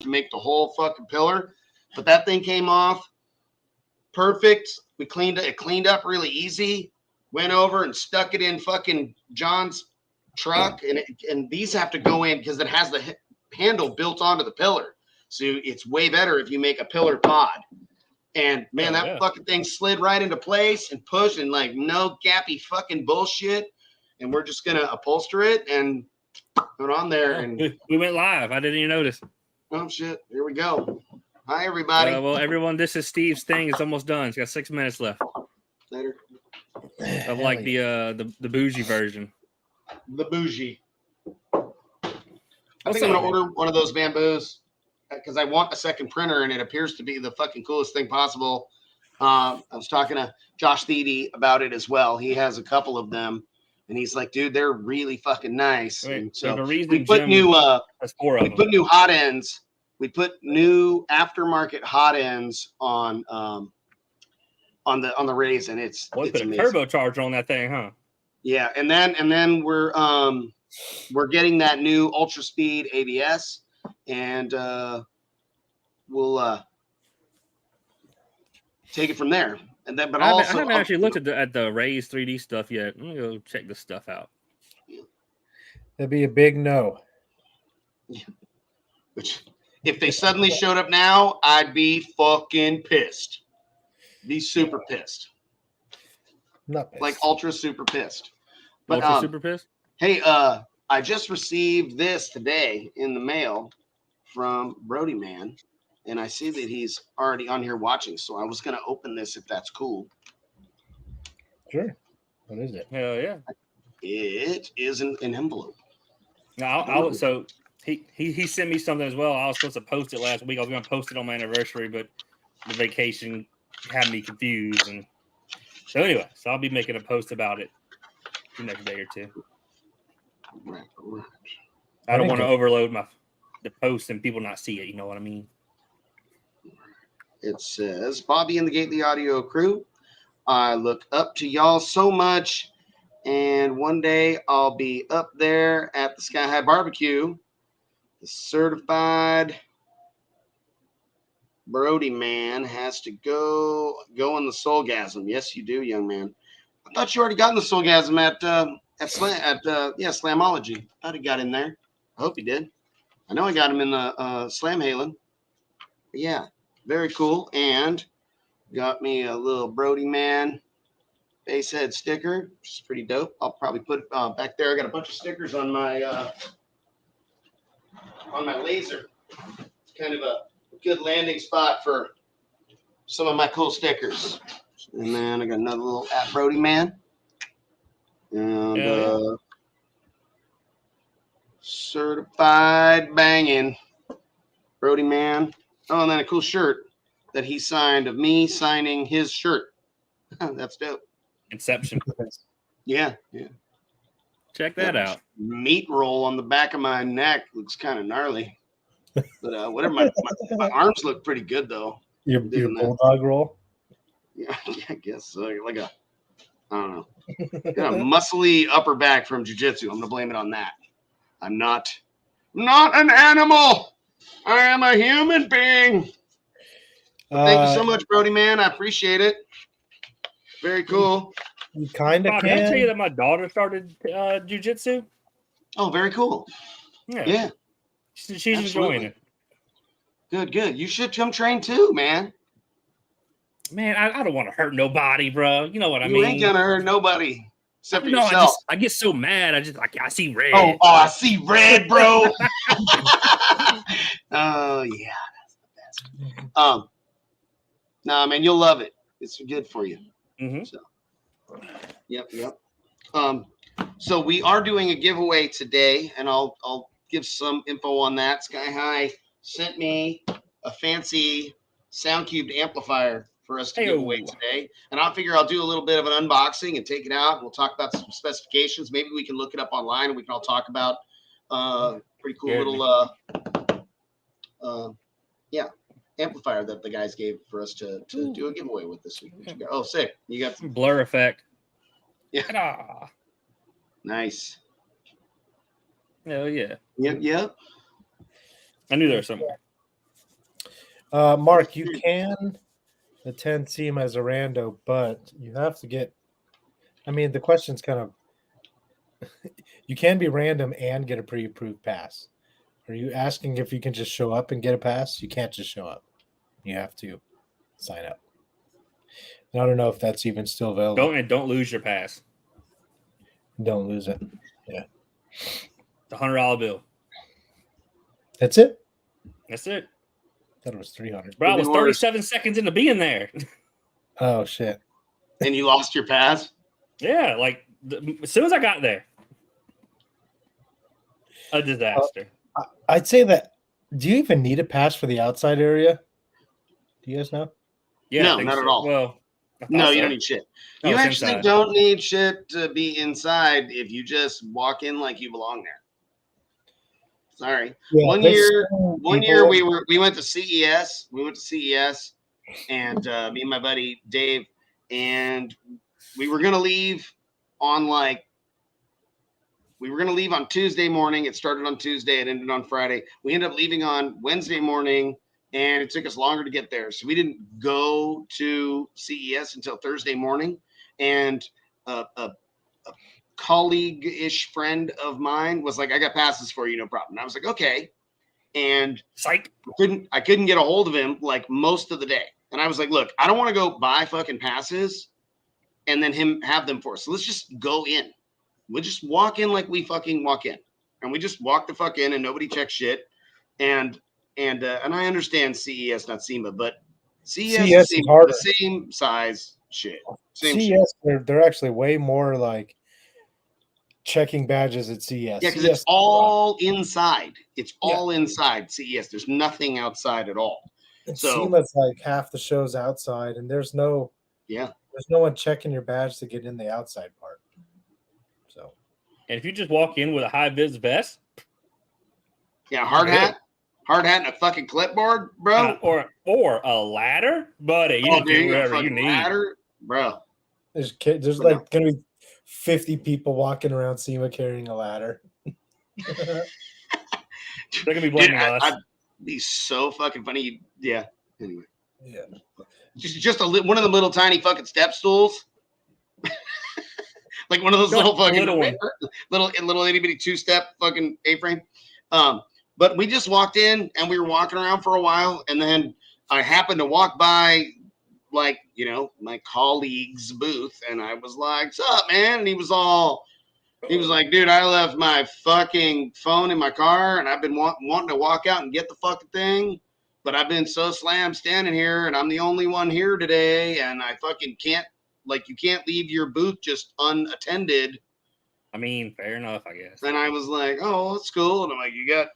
to make the whole fucking pillar. But that thing came off perfect. We cleaned up really easy. Went over and stuck it in fucking John's truck, and these have to go in because it has the handle built onto the pillar. So it's way better if you make a pillar pod. And man, that fucking thing slid right into place and pushed, and like no gappy fucking bullshit. And we're just gonna upholster it and put on there. And we went live. I didn't even notice. Oh shit! Here we go. Hi everybody. Well, everyone, this is Steve's thing. It's almost done. It's got 6 minutes left. Later. Of like the bougie version. The bougie. I think I'm gonna order one of those bamboos because I want a second printer, and it appears to be the fucking coolest thing possible. I was talking to Josh Thede about it as well. He has a couple of them, and he's like, "Dude, they're really fucking nice." Wait, and so we put new hot ends. We put new aftermarket hot ends on the Rays, and it's put amazing. A turbocharger on that thing, huh? Yeah, and then we're getting that new Ultra Speed ABS, and we'll take it from there. And then, but I haven't actually looked at the Rays 3D stuff yet. I'm gonna go check this stuff out. That'd be a big no. Yeah. Which, if they suddenly showed up now, I'd be fucking pissed. Be super pissed. Not pissed. Like ultra super pissed. But ultra super pissed? Hey, I just received this today in the mail from Brody Man, and I see that he's already on here watching, so I was gonna open this if that's cool. Sure. What is it? Hell yeah. It is an envelope. No, so he sent me something as well. I was supposed to post it last week. I was gonna post it on my anniversary, but the vacation had me confused, and so anyway, so I'll be making a post about it the next day or two. Right. I don't want to overload the post and people not see it. You know what I mean? It says, Bobby and the Queitly Audio crew, I look up to y'all so much, and one day I'll be up there at the Sky High Barbecue. The certified Brody Man has to go in the Soulgasm. Yes, you do, young man. I thought you already got in the Soulgasm at Slamology. I thought he got in there. I hope he did. I know I got him in the Slam Halen. Yeah, very cool. And got me a little Brody Man bass head sticker, which is pretty dope. I'll probably put it back there. I got a bunch of stickers on my laser. It's kind of a good landing spot for some of my cool stickers. And then I got another little at Brody Man. And certified banging Brody Man. Oh, and then a cool shirt that he signed of me signing his shirt. That's dope. Inception. Yeah. Check that out. Meat roll on the back of my neck looks kind of gnarly. But whatever, my arms look pretty good though. Your bulldog roll? Yeah, I guess so. Like I don't know. Got a muscly upper back from jiu-jitsu. I'm gonna blame it on that. I'm not an animal. I am a human being. Thank you so much, Brody Man. I appreciate it. Very cool. You kind of can. Did I tell you that my daughter started jiu-jitsu? Oh, very cool. Yeah. She's enjoying it. Good. You should come train too, man. Man, I don't want to hurt nobody, bro. You know what I mean? You ain't gonna hurt nobody except for yourself. I get so mad. I see red. Oh, I see red, bro. Oh yeah, that's the best. Nah, man, you'll love it. It's good for you. Mm-hmm. So, yep. So we are doing a giveaway today, and I'll give some info on that. Sky High sent me a fancy SoundCubed amplifier for us to give away today, and I figure I'll do a little bit of an unboxing and take it out, and we'll talk about some specifications. Maybe we can look it up online, and we can all talk about pretty cool little amplifier that the guys gave for us to do a giveaway with this week. Oh, sick. You got some blur effect. Yeah. Ta-da. Nice. Hell yeah. Yep. I knew there was somewhere. Mark, you can attend SEMA as a rando, but you have to get. I mean, the question's kind of. You can be random and get a pre-approved pass. Are you asking if you can just show up and get a pass? You can't just show up. You have to sign up. And I don't know if that's even still available. Don't lose your pass. Don't lose it. Yeah. It's $100 bill. That's it? That's it. I thought it was 300. Bro, I was 37 seconds into being there. Oh, shit. And you lost your pass? Yeah, like as soon as I got there. A disaster. I'd say that. Do you even need a pass for the outside area? Do you guys know? Yeah, no, not at all. Well, no, you don't need shit. No, you it's actually inside. don't need shit to be inside if you just walk in like you belong there. Sorry. Yeah, one year we went to CES. We went to CES, and me and my buddy Dave, and we were gonna leave on Tuesday morning. It started on Tuesday. It ended on Friday. We ended up leaving on Wednesday morning, and it took us longer to get there. So we didn't go to CES until Thursday morning. And a colleague-ish friend of mine was like, I got passes for you, no problem. And I was like, okay. And psych. I couldn't get a hold of him like most of the day. And I was like, look, I don't want to go buy fucking passes and then him have them for us. So let's just go in. We'll just walk in like we fucking walk in. And we just walk the fuck in and nobody checks shit. And I understand CES, not SEMA, but CES is the same size shit. Same CES, they're actually way more like checking badges at CES. Yeah, because it's all inside. It's all inside CES. There's nothing outside at all. So SEMA's like half the show's outside, and there's no one checking your badge to get in the outside part. So, and if you just walk in with a high vis vest, hard hat and a fucking clipboard, bro, or a ladder, buddy. You do whatever you need, ladder, bro. There's like gonna be 50 people walking around SEMA carrying a ladder. They're gonna be blaming us. I'd be so fucking funny. Yeah. Anyway. Yeah. Just one of the little tiny fucking step stools. Like one of those little fucking little itty bitty 2-step fucking A-frame. But we just walked in and we were walking around for a while, and then I happened to walk by my colleague's booth, and I was like, "What's up, man?" And he was like, "Dude, I left my fucking phone in my car, and I've been wanting to walk out and get the fucking thing, but I've been so slammed standing here, and I'm the only one here today, and I fucking can't, you can't leave your booth just unattended." I mean, fair enough, I guess. And I was like, "Oh, that's cool." And I'm like, "You got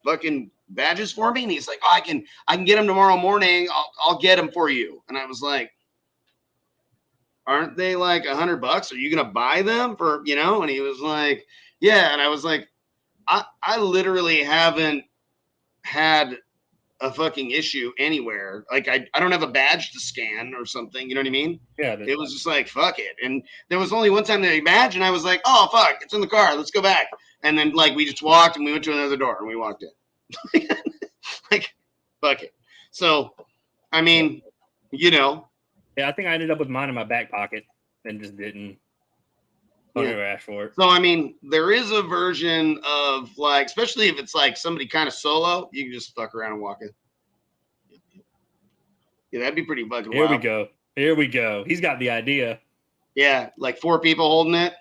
fucking badges for me?" And he's like, "Oh, I can get them tomorrow morning. I'll get them for you." And I was like, "Aren't they like $100? Are you gonna buy them for?" And he was like, "Yeah." And I was like, I literally haven't had a fucking issue anywhere. Like I don't have a badge to scan or something. You know what I mean? Yeah. It was just like, fuck it. And there was only one time that I badge, and I was like, "Oh fuck, it's in the car. Let's go back." And then we just walked and we went to another door and we walked in. Like, fuck it. So, I mean, Yeah, I think I ended up with mine in my back pocket and just didn't ever ask for it. So, I mean, there is a version of especially if it's somebody kind of solo, you can just fuck around and walk in. Yeah, that'd be pretty fucking wild. Here we go. He's got the idea. Yeah, 4 people holding it.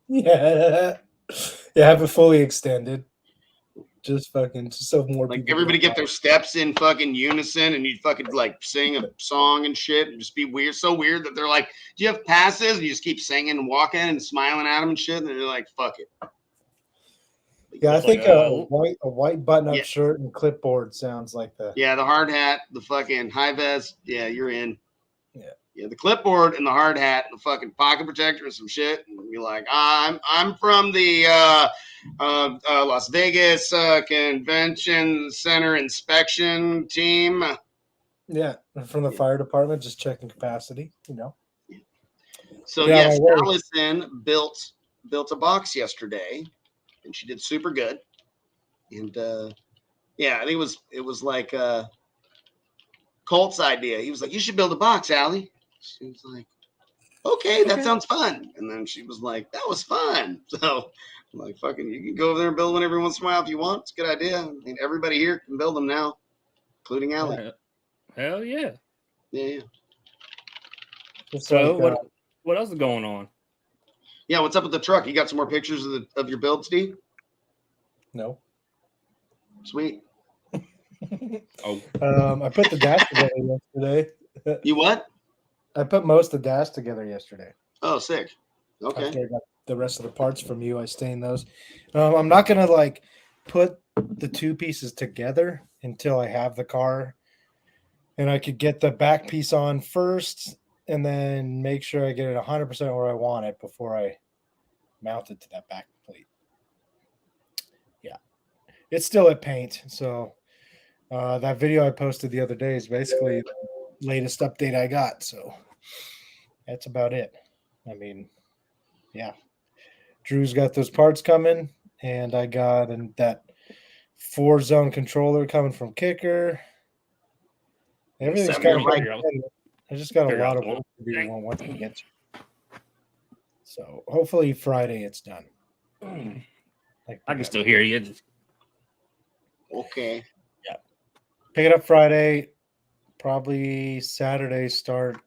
Yeah, have it fully extended. Just so more people. Everybody get their steps in fucking unison, and you fucking sing a song and shit, and just be weird. So weird that they're like, "Do you have passes?" And you just keep singing and walking and smiling at them and shit, and they're like, "Fuck it." Yeah, I think a white button-up shirt and clipboard sounds like the. Yeah, the hard hat, the fucking high vest. Yeah, you're in. Yeah, the clipboard and the hard hat and the fucking pocket protector and some shit, and be like, I'm from the Las Vegas Convention Center inspection team. Yeah, from the fire department, just checking capacity, So yes, Allison built a box yesterday, and she did super good. And Yeah, I think it was like Colt's idea. He was like, "You should build a box, Allie." She was like, "Okay, that sounds fun." And then she was like, "That was fun." So I'm like, "Fucking, you can go over there and build one every once in a while if you want. It's a good idea. I mean, everybody here can build them now, including Allie." Yeah. Hell yeah. Yeah. Just So like, what else is going on? Yeah, what's up with the truck? You got some more pictures of your build, Steve? no. Sweet. Oh, I put the dash together yesterday. You what? I put most of the dash together yesterday. Oh, sick. Okay. After I got the rest of the parts from you, I stained those. I'm not gonna like put the two pieces together until I have the car, and I could get the back piece on first, and then make sure I get it 100% where I want it before I mount it to that back plate. Yeah, it's still at paint. So that video I posted the other day is basically the latest update I got. So that's about it. I mean, yeah. Drew's got those parts coming, and I got that 4-zone controller coming from Kicker. Everything's kind of I just got a lot of work to do once we get to. So hopefully Friday it's done. I can still hear you. Okay. Yeah. Pick it up Friday. Probably Saturday start.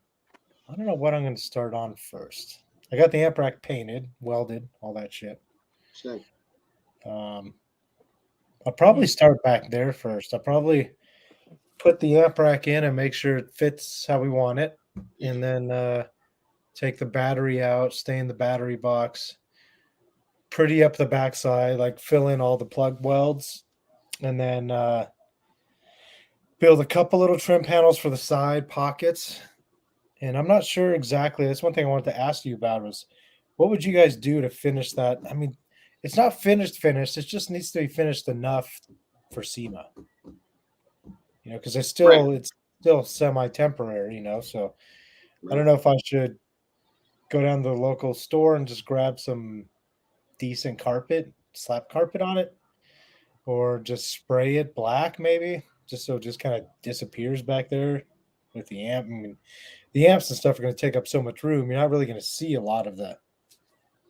I don't know what I'm going to start on first. I got the amp rack painted, welded, all that shit. Sick. I'll probably start back there first. I'll probably put the amp rack in and make sure it fits how we want it, and then take the battery out, stain the battery box, pretty up the backside, like fill in all the plug welds, and then build a couple little trim panels for the side pockets. And I'm not sure exactly. That's one thing I wanted to ask you about was what would you guys do to finish that? I mean, it's not finished. It just needs to be finished enough for SEMA. You know, because it's still semi-temporary, you know. So I don't know if I should go down to the local store and just grab some decent carpet, slap carpet on it, or just spray it black maybe, just so it just kind of disappears back there with the amp. I mean, the amps and stuff are going to take up so much room. You're not really going to see a lot of the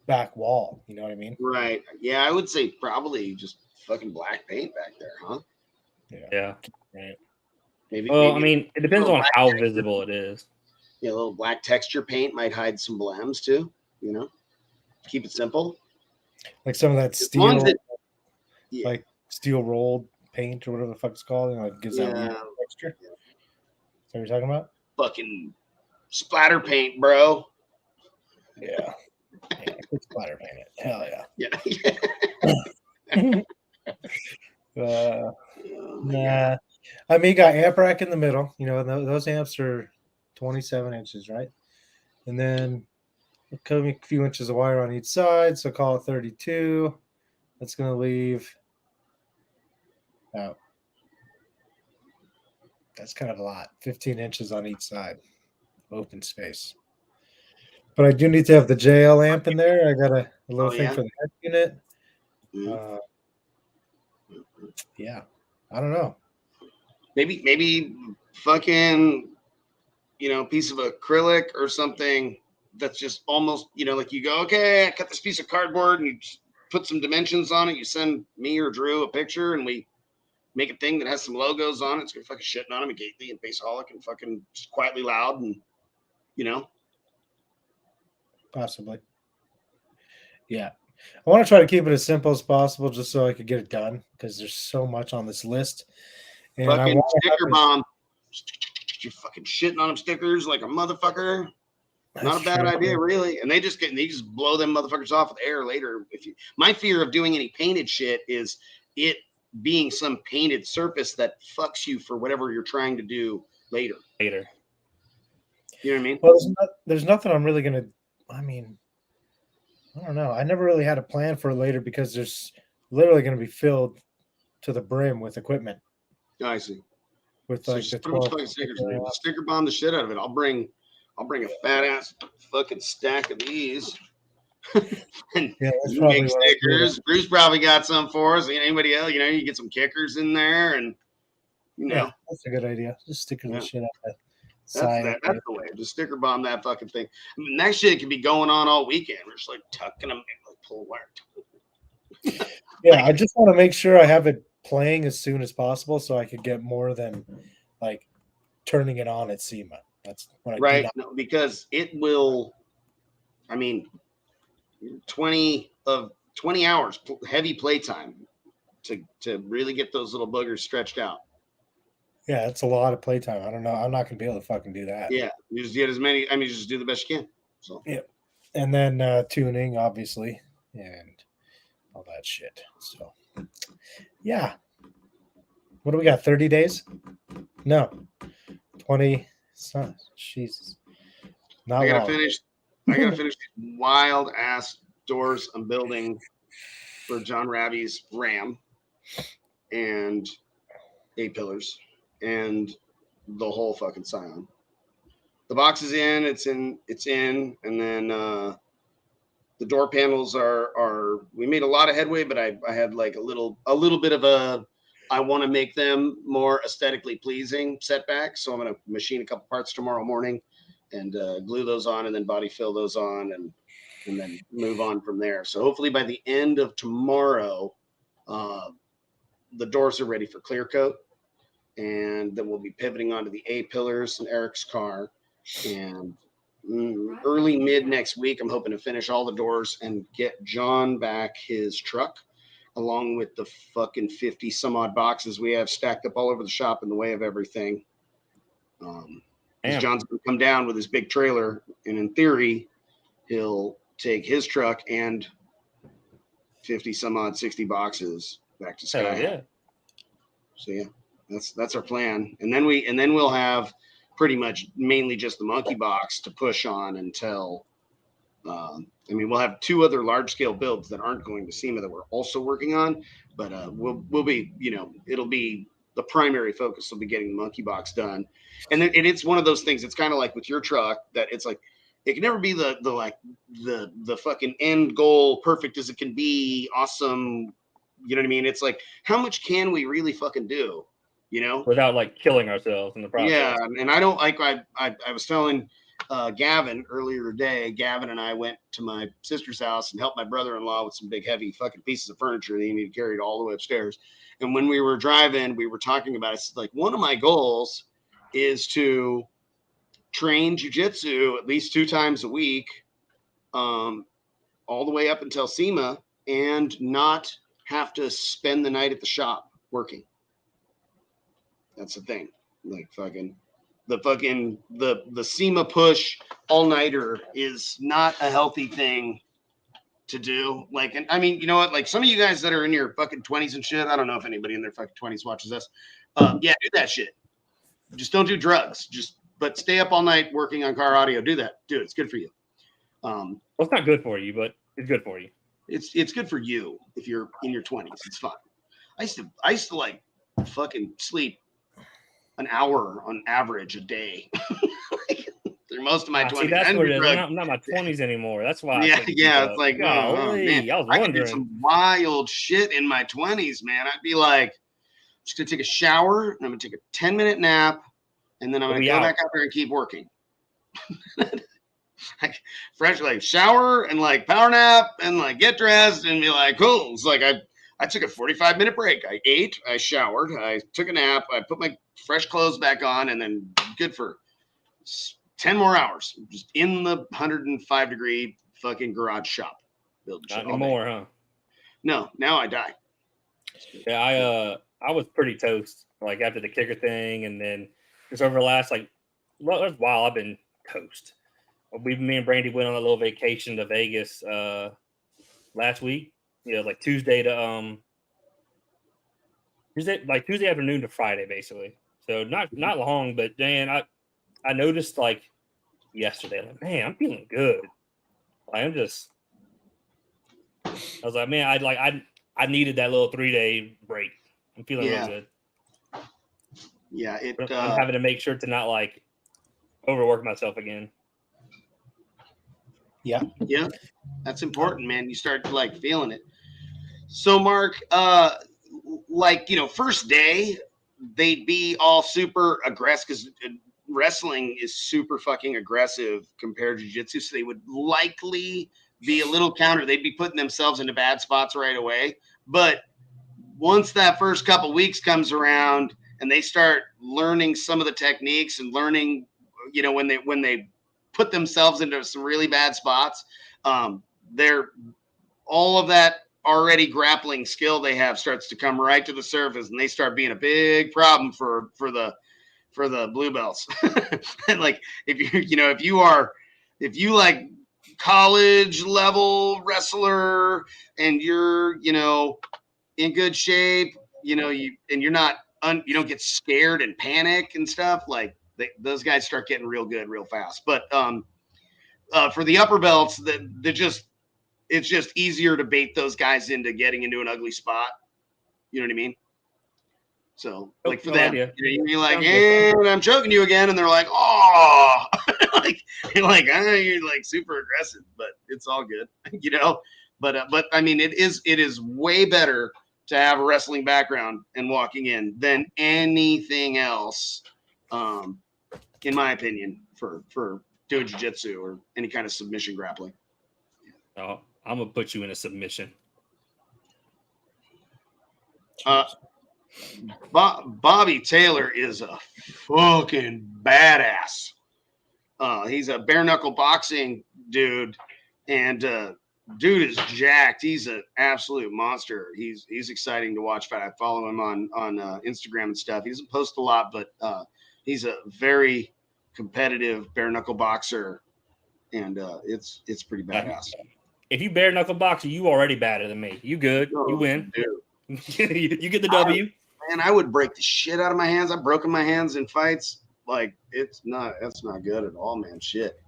back wall. You know what I mean? Right. Yeah, I would say probably just fucking black paint back there, huh? Yeah. Right. Maybe. Well, maybe I mean, it depends on how visible it is. Yeah, a little black texture paint might hide some blems too. You know, keep it simple. Like some of that steel, like steel rolled paint or whatever the fuck it's called, and like gives that weird texture. Yeah. Is that what you're talking about? Fucking splatter paint, bro. Yeah. Splatter paint it. Hell yeah. Yeah. I mean, you got amp rack in the middle. You know, those amps are 27 inches, right? And then a few inches of wire on each side, so call it 32. That's going to leave out. That's kind of a lot. 15 inches on each side, open space. But I do need to have the JL amp in there. I got a little thing for the head unit. Yeah, I don't know. Maybe fucking, piece of acrylic or something that's just almost, like you go, okay, I cut this piece of cardboard and you put some dimensions on it. You send me or Drew a picture and we make a thing that has some logos on it. It's gonna fucking shitting on them and Queitly and Baseholic and fucking just Queitly Loud and, Possibly. Yeah. I want to try to keep it as simple as possible just so I could get it done because there's so much on this list. And fucking sticker bomb. You're fucking shitting on them stickers like a motherfucker. Not a bad idea, really. And they just blow them motherfuckers off with air later. My fear of doing any painted shit is it being some painted surface that fucks you for whatever you're trying to do later. You know what I mean? Well, there's nothing I'm really gonna. I mean, I don't know. I never really had a plan for it later because there's literally going to be filled to the brim with equipment. I see. With like the 12 stickers, sticker bomb the shit out of it. I'll bring a fat ass fucking stack of these. And Yeah, that's you probably make what I'll do. stickers. Bruce probably got some for us. Anybody else? You get some kickers in there, and Yeah, that's a good idea. Just sticker Yeah. the shit out the that's side. that's the way. Just sticker bomb that fucking thing. I mean, that shit could be going on all weekend. We're just like tucking them, like pull wire. Yeah, I just want to make sure I have it playing as soon as possible so I could get more than like turning it on at SEMA. That's what I do Right? not. No, because it will. I mean, 20 hours heavy playtime to really get those little boogers stretched out. Yeah, it's a lot of playtime. I don't know. I'm not gonna be able to fucking do that. Yeah, you just get as many. I mean, you just do the best you can. So Yeah, and then tuning, obviously, and all that shit. So, yeah. What do we got? 30 days? No, 20. Jesus, not I gotta long. finish. I gotta finish these wild ass doors I'm building for John Ravi's Ram and A-pillars and the whole fucking Scion. The box is in. It's in, and then the door panels are. We made a lot of headway, but I had like a little bit of a. I want to make them more aesthetically pleasing setback, so I'm gonna machine a couple parts tomorrow morning, and glue those on, and then body fill those on, and then move on from there. So hopefully by the end of tomorrow, the doors are ready for clear coat, and then we'll be pivoting onto the A-pillars in Eric's car, and early mid next week, I'm hoping to finish all the doors and get John back his truck, along with the fucking 50 some odd boxes we have stacked up all over the shop in the way of everything. John's gonna come down with his big trailer, and in theory, he'll take his truck and 50 some odd 60 boxes back to Sky. Yeah. So yeah, that's our plan, and then we'll have pretty much mainly just the monkey box to push on until. I mean, we'll have 2 other large scale builds that aren't going to SEMA that we're also working on, but we'll be, it'll be the primary focus will be getting the monkey box done, and it's one of those things. It's kind of like with your truck that it's like it can never be the fucking end goal, perfect as it can be, awesome. You know what I mean? It's like, how much can we really fucking do? Without like killing ourselves in the process. Yeah, and I don't like. I was telling Gavin earlier today. Gavin and I went to my sister's house and helped my brother-in-law with some big heavy fucking pieces of furniture that he needed carried all the way upstairs. And when we were driving, we were talking about it. It's like, one of my goals is to train jiu-jitsu at least 2 times a week, all the way up until SEMA, and not have to spend the night at the shop working. That's the thing. Like the SEMA push all-nighter is not a healthy thing to do. Like, and I mean, you know what? Like, some of you guys that are in your fucking 20s and shit, I don't know if anybody in their fucking 20s watches us. Yeah, do that shit. Just don't do drugs. But stay up all night working on car audio. Do that. Do it. It's good for you. Well, it's not good for you, but it's good for you. It's good for you if you're in your 20s. It's fine. I used to like fucking sleep an hour on average a day through most of my 20s. See, that's what it is. I'm not my 20s anymore. That's why. Yeah. It's like, golly, I was wondering. I could do some wild shit in my 20s, man. I'd be like, I'm just gonna take a shower, and I'm gonna take a 10-minute nap, and then I'm gonna go back out there and keep working. Like, fresh, like, shower and like power nap and like get dressed and be like, cool. It's like I took a 45-minute break. I ate, I showered, I took a nap, I put my fresh clothes back on, and then good for 10 more hours just in the 105-degree fucking garage shop. Not anymore, huh? No, now I die. Yeah, I was pretty toast, like, after the kicker thing, and then just over the last, like, while I've been toast. Me and Brandy went on a little vacation to Vegas last week. Like Tuesday to Tuesday afternoon to Friday, basically. So not long, but Dan, I noticed like yesterday, like, man, I'm feeling good. Like, I was like, man, I needed that little 3-day break. I'm feeling real good. Yeah, I'm having to make sure to not like overwork myself again. Yeah. Yeah, that's important, man. You start like feeling it. So, Mark, like, first day, they'd be all super aggressive because wrestling is super fucking aggressive compared to jiu-jitsu. So they would likely be a little counter. They'd be putting themselves into bad spots right away. But once that first couple weeks comes around and they start learning some of the techniques and learning, when they put themselves into some really bad spots, they're all of that already grappling skill they have starts to come right to the surface, and they start being a big problem for the blue belts. And like if you like college level wrestler and you're in good shape, you're not you don't get scared and panic and stuff, like those guys start getting real good real fast. But for the upper belts, it's just easier to bait those guys into getting into an ugly spot. You know what I mean? So, like for them, you're like, and I'm choking you again, and they're like, oh, you're like super aggressive, but it's all good, But I mean, it is way better to have a wrestling background and walking in than anything else, in my opinion, for doing jiu-jitsu or any kind of submission grappling. Oh, I'm gonna put you in a submission. Bobby Taylor is a fucking badass. He's a bare knuckle boxing dude, and dude is jacked. He's an absolute monster. He's exciting to watch. I follow him on Instagram and stuff. He doesn't post a lot, but he's a very competitive bare knuckle boxer, and it's pretty badass. If you bare knuckle boxer, you already better than me. You good? You win. You get the W. Man, I would break the shit out of my hands. I've broken my hands in fights. Like that's not good at all, man. Shit.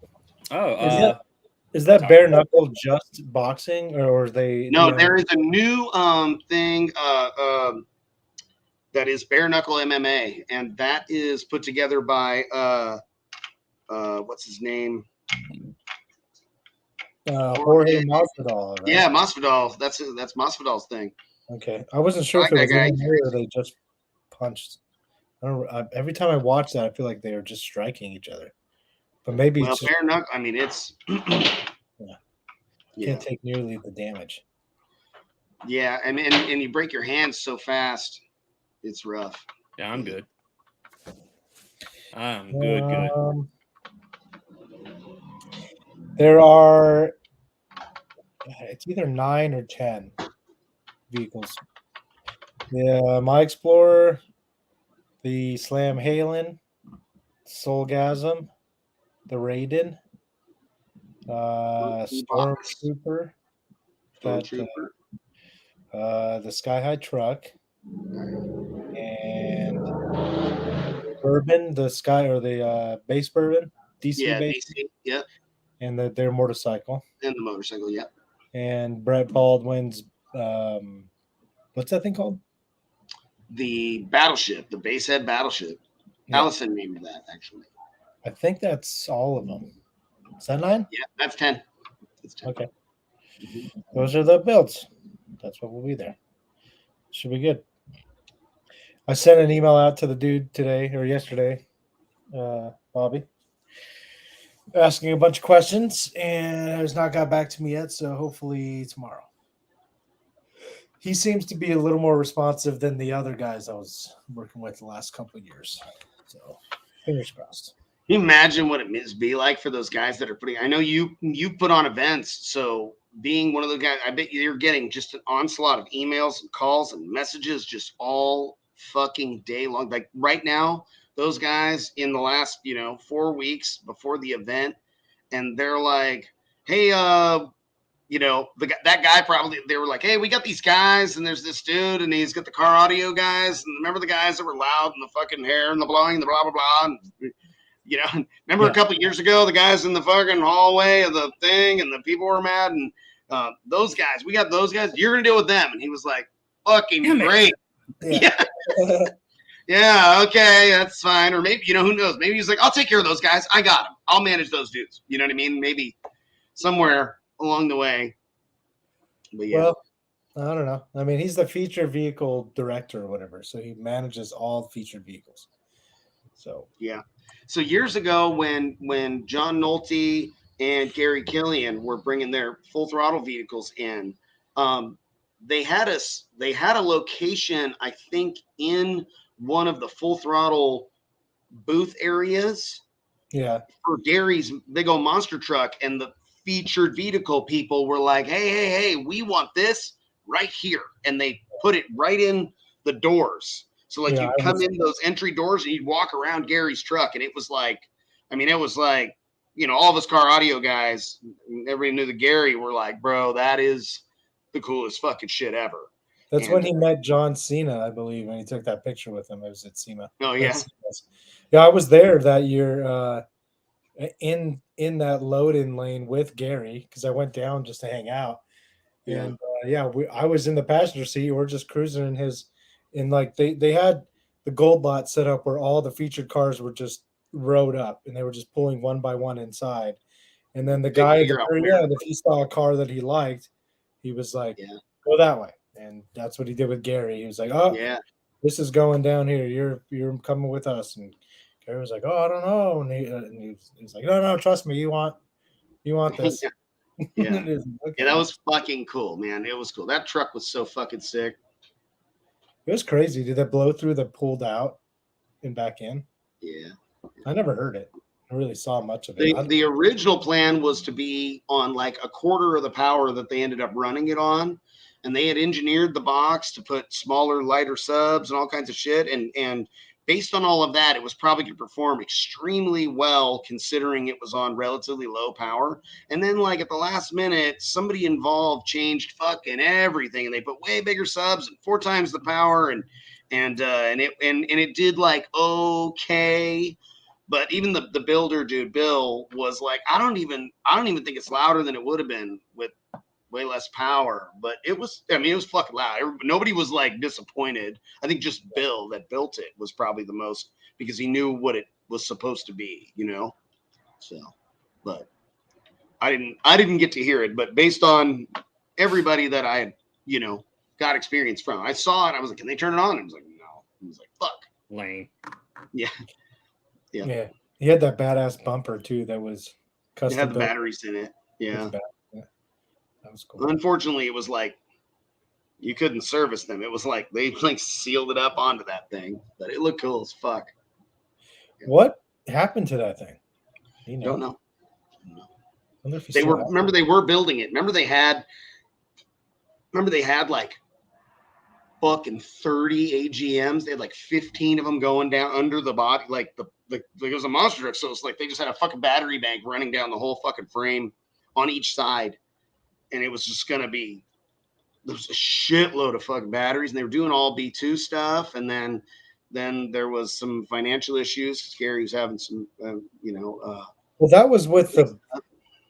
Oh, is that bare knuckle just boxing, or are they? No, there is a new thing that is bare knuckle MMA, and that is put together by what's his name? Jorge Masvidal. Right? Yeah, Masvidal. That's Masvidal's thing. Okay, I wasn't sure if it was MMA or they just punched. I don't. Every time I watch that, I feel like they are just striking each other. But maybe it's bare knuckle. I mean, it's can't take nearly the damage. Yeah, and you break your hands so fast, it's rough. Yeah, I'm good. I'm good. There are, it's either 9 or 10 vehicles. The My Explorer, the Slam Halen, Soulgasm, the Raiden, Stormtrooper, the Sky High Truck, and Bourbon, the base Bourbon, DC base. DC, yeah. And their motorcycle. And the motorcycle, yeah. And Brett Baldwin's, what's that thing called? The Battleship, the Basehead Battleship. Yeah. Allison named that, actually. I think that's all of them. Is that 9? Yeah, that's 10. That's 10. Okay. Mm-hmm. Those are the builds. That's what will be there. Should be good. I sent an email out to the dude today or yesterday, Bobby, asking a bunch of questions, and has not got back to me yet, so hopefully tomorrow. He seems to be a little more responsive than the other guys I was working with the last couple of years. So fingers crossed. Can you imagine what it must be like for those guys that are putting, I know you put on events, so being one of the guys, I bet you're getting just an onslaught of emails and calls and messages just all fucking day long. Like right now, those guys in the last, 4 weeks before the event, and they're like, hey, that guy probably, they were like, hey, we got these guys, and there's this dude, and he's got the car audio guys, and remember the guys that were loud and the fucking hair and the blowing and the blah, blah, blah, and, remember a couple of years ago, the guys in the fucking hallway of the thing, and the people were mad, and those guys, we got those guys, you're going to deal with them. And he was like, fucking great. Yeah. Yeah, okay, that's fine. Or maybe, who knows? Maybe he's like, I'll take care of those guys. I got them. I'll manage those dudes. You know what I mean? Maybe somewhere along the way. But yeah. Well, I don't know. I mean, he's the feature vehicle director or whatever, so he manages all featured vehicles. So yeah. So years ago, when John Nolte and Gary Killian were bringing their full throttle vehicles in, they had a location, I think, in one of the full throttle booth areas. Yeah. For Gary's big old monster truck, and the featured vehicle people were like, hey, we want this right here. And they put it right in the doors. So like you'd come in those entry doors and you'd walk around Gary's truck. And it was like, all of us car audio guys, everybody knew the Gary, were like, bro, that is the coolest fucking shit ever. That's when he met John Cena, I believe, and he took that picture with him. It was at SEMA. Oh, yeah. Yeah, I was there that year in that load-in lane with Gary because I went down just to hang out. And I was in the passenger seat. We're just cruising they had the gold lot set up where all the featured cars were just rode up and they were just pulling one by one inside. And then the guy if he saw a car that he liked, he was like, go that way. And that's what he did with Gary. He was like, oh, yeah, this is going down here. You're coming with us. And Gary was like, oh, I don't know. And he was like, no, trust me. You want this. Yeah. Okay. Yeah, that was fucking cool, man. It was cool. That truck was so fucking sick. It was crazy. Did that blow through the pulled out and back in? Yeah. I never heard it. I really saw much of it. The original plan was to be on like a quarter of the power that they ended up running it on. And they had engineered the box to put smaller, lighter subs and all kinds of shit. And based on all of that, it was probably going to perform extremely well considering it was on relatively low power. And then like at the last minute, somebody involved changed fucking everything. And they put way bigger subs and 4 times the power. And it did like, okay. But even the builder dude, Bill, was like, I don't even think it's louder than it would have been with way less power, but it was fucking loud. Nobody was like disappointed. I think just Bill that built it was probably the most, because he knew what it was supposed to be, so, but I didn't get to hear it, but based on everybody that I had, got experience from, I saw it. I was like, can they turn it on? I was like, no. He was like, fuck. Lame. Yeah. He had that badass bumper too. That was custom. It had the batteries in it. Yeah. That was cool. Unfortunately, it was like you couldn't service them. It was like they like sealed it up onto that thing, but it looked cool as fuck. Yeah. What happened to that thing? Don't know. They were building it. Remember they had like fucking 30 AGMs. They had like 15 of them going down under the body, like it was a monster truck. So it's like they just had a fucking battery bank running down the whole fucking frame on each side. And it was just going to be, there was a shitload of fucking batteries, and they were doing all B2 stuff. And then there was some financial issues. Gary was having some, well, that was with the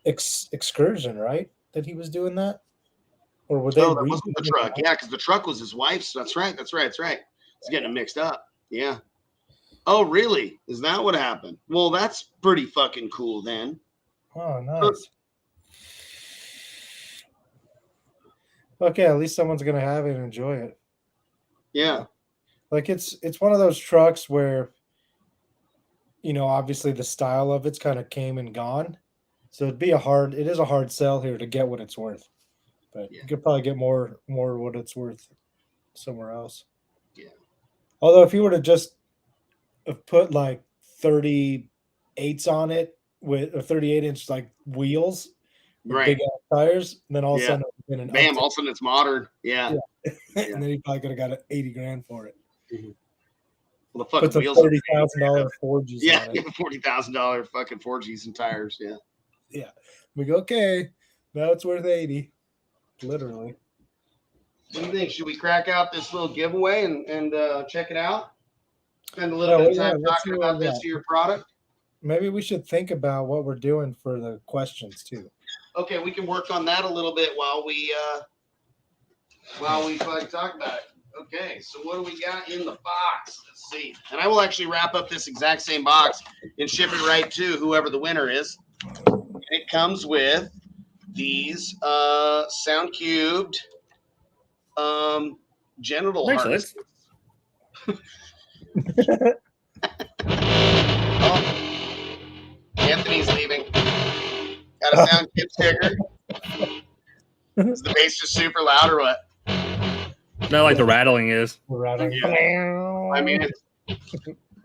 excursion, right? That he was doing that? Or were they? No, that wasn't the truck. Yeah, because the truck was his wife's. That's right. It's getting it mixed up. Yeah. Oh, really? Is that what happened? Well, that's pretty fucking cool then. Oh, nice. Okay, at least someone's gonna have it and enjoy it. Yeah, like it's one of those trucks where, obviously the style of it's kind of came and gone, so it is a hard sell here to get what it's worth, but you could probably get more what it's worth somewhere else. Yeah. Although if you were to just put like 38s on it with a 38-inch like wheels. Right. Big ass tires, and then all of a sudden, bam! All of a sudden, it's modern. Yeah. And then he probably could have got $80,000 for it. Mm-hmm. Well, the fucking wheels. $30,000 4Gs. Yeah, $40,000 fucking 4Gs and tires. Yeah. Yeah. We go, okay. Now it's worth 80. Literally. What do you think? Should we crack out this little giveaway and check it out? Spend a little bit of time talking about this to your product. Maybe we should think about what we're doing for the questions too. Okay, we can work on that a little bit while we fucking talk about it. Okay, so what do we got in the box? Let's see. And I will actually wrap up this exact same box and ship it right to whoever the winner is. It comes with these sound cubed genital Thanks, harnesses. Anthony's leaving. Got a sound cube sticker. Is the bass just super loud or what? Not like the rattling is. Rattling. Yeah. I mean, it's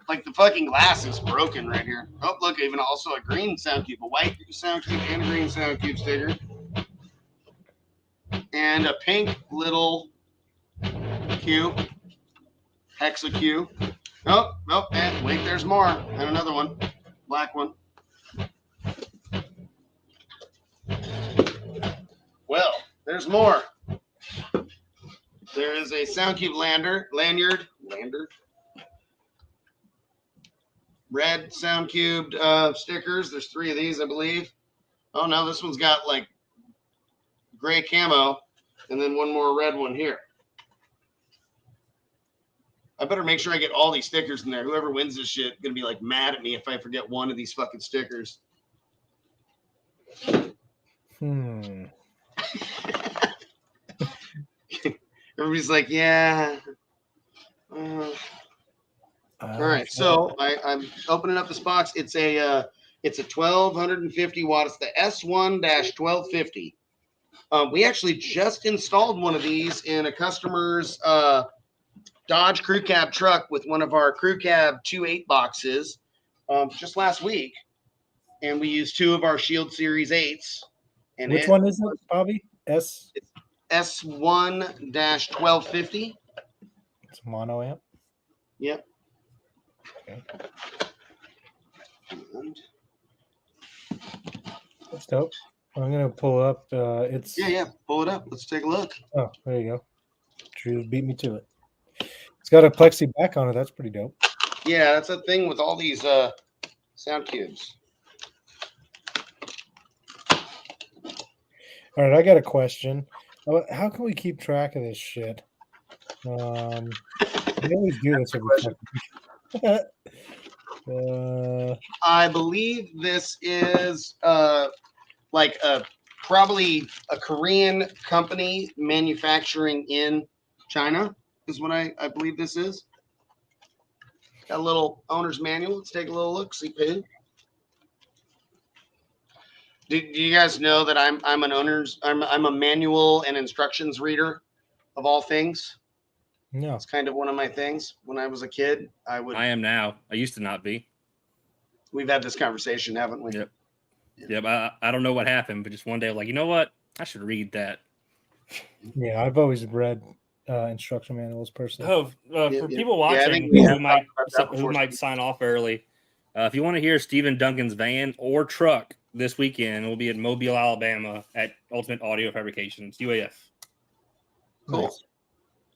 like the fucking glass is broken right here. Oh, look, even also a green sound cube, a white sound cube and a green sound cube sticker. And a pink little cube. Hexa cube. Oh, and wait, there's more. And another one. Black one. Well, there's more. There is a SoundCube lanyard. Red SoundCube stickers. There's 3 of these, I believe. Oh no, this one's got like gray camo, and then one more red one here. I better make sure I get all these stickers in there. Whoever wins this shit gonna be like mad at me if I forget one of these fucking stickers. Everybody's like, yeah. All right, so I'm opening up this box. It's a 1250 watt. It's the S1-1250. We actually just installed one of these in a customer's Dodge Crew Cab truck with one of our Crew Cab 2.8 boxes just last week, and we used 2 of our Shield Series 8s. And which one is it, Bobby? S1-1250. It's mono amp. Yep. Okay. That's dope. I'm gonna pull up. It's Pull it up. Let's take a look. Oh, there you go. Drew beat me to it. It's got a plexi back on it. That's pretty dope. Yeah, that's a thing with all these sound cubes. All right, I got a question. How can we keep track of this shit? We always do this every second. I believe this is like probably a Korean company manufacturing in China is what I believe this is. Got a little owner's manual. Let's take a little look. See, poo. Do you guys know that I'm a manual and instructions reader of all things? No. It's kind of one of my things. When I was a kid, I am now. I used to not be. We've had this conversation, haven't we? Yep. Yep. I don't know what happened, but just one day I was like, you know what? I should read that. Yeah, I've always read instruction manuals personally. For people watching who might sign off early, if you want to hear Stephen Duncan's van or truck this weekend, we'll be in Mobile, Alabama at Ultimate Audio Fabrications, UAF. Cool. Nice.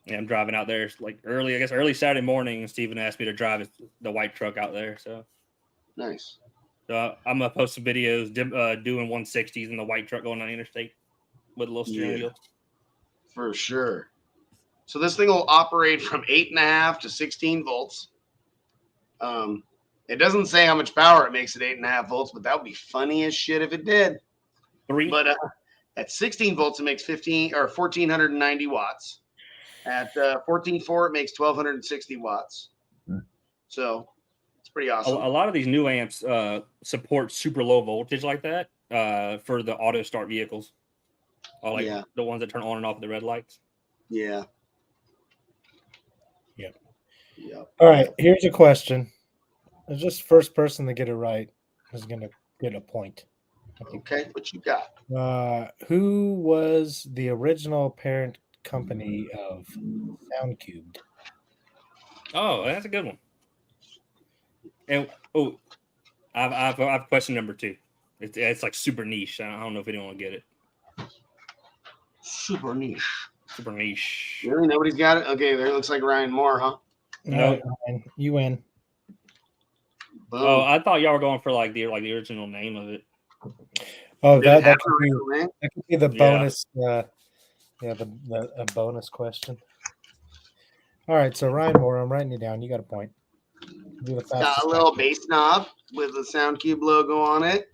Yeah, I'm driving out there like early Saturday morning. And Stephen asked me to drive the white truck out there. So nice. So I'm gonna post some videos doing 160s in the white truck going on the interstate with a little steering wheel. For sure. So this thing will operate from 8.5 to 16 volts. It doesn't say how much power it makes at 8.5 volts, but that would be funny as shit if it did. But at 16 volts, it makes 1,490 watts. At 14.4, it makes 1,260 watts. So it's pretty awesome. A lot of these new amps support super low voltage like that for the auto start vehicles. The ones that turn on and off the red lights. Yeah. Yep. All right. Here's a question. Just first person to get it right is going to get a point. Okay. What you got? Who was the original parent company of SoundCubed? Oh, that's a good one. And I've question number 2. It's like super niche. I don't know if anyone will get it. Super niche. Super niche. Really? Nobody's got it? Okay, there looks like Ryan Moore, huh? No, Ryan, you win. Boom. Oh, I thought y'all were going for the original name of it. Oh, that could be the bonus. The bonus question. All right, so Ryan Moore, I'm writing you down. You got a point. Got a little bass knob with the SoundCube logo on it.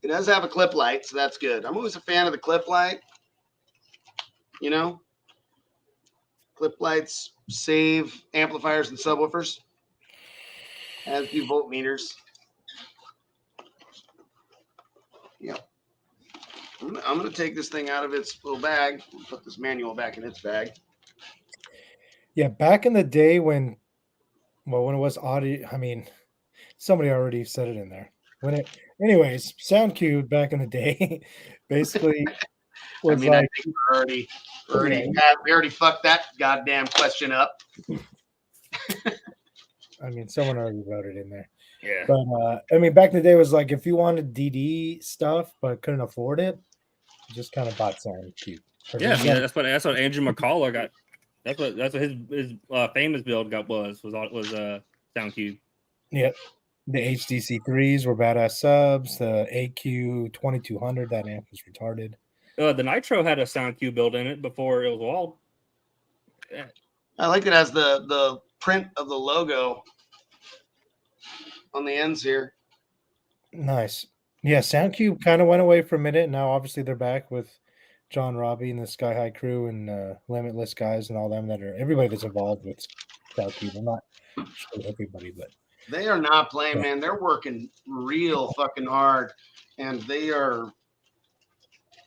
It does have a clip light, so that's good. I'm always a fan of the clip light. You know, clip lights save amplifiers and subwoofers, as do voltmeters. Yep. I'm gonna take this thing out of its little bag and put this manual back in its bag. Yeah, back in the day when it was audio, I mean, somebody already said it in there. Anyways, SoundCube back in the day, basically was I think we already fucked that goddamn question up. I mean, someone already wrote it in there. Yeah. But I mean, back in the day, it was like if you wanted DD stuff but couldn't afford it, you just kind of bought SoundCube. Yeah, I mean, that's what Andrew McCullough got. That's what his famous build was SoundCube. Yep. The HDC3s were badass subs. The AQ 2200, that amp was retarded. The Nitro had a SoundCube build in it before it was walled. Yeah. I like it as the print of the logo on the ends here. Nice. Yeah, SoundCube kind of went away for a minute. Now, obviously, they're back with John Robbie and the Sky High crew and Limitless guys and all them everybody that's involved with SoundCube. I'm not sure everybody, but they are not playing, man. They're working real fucking hard, and they're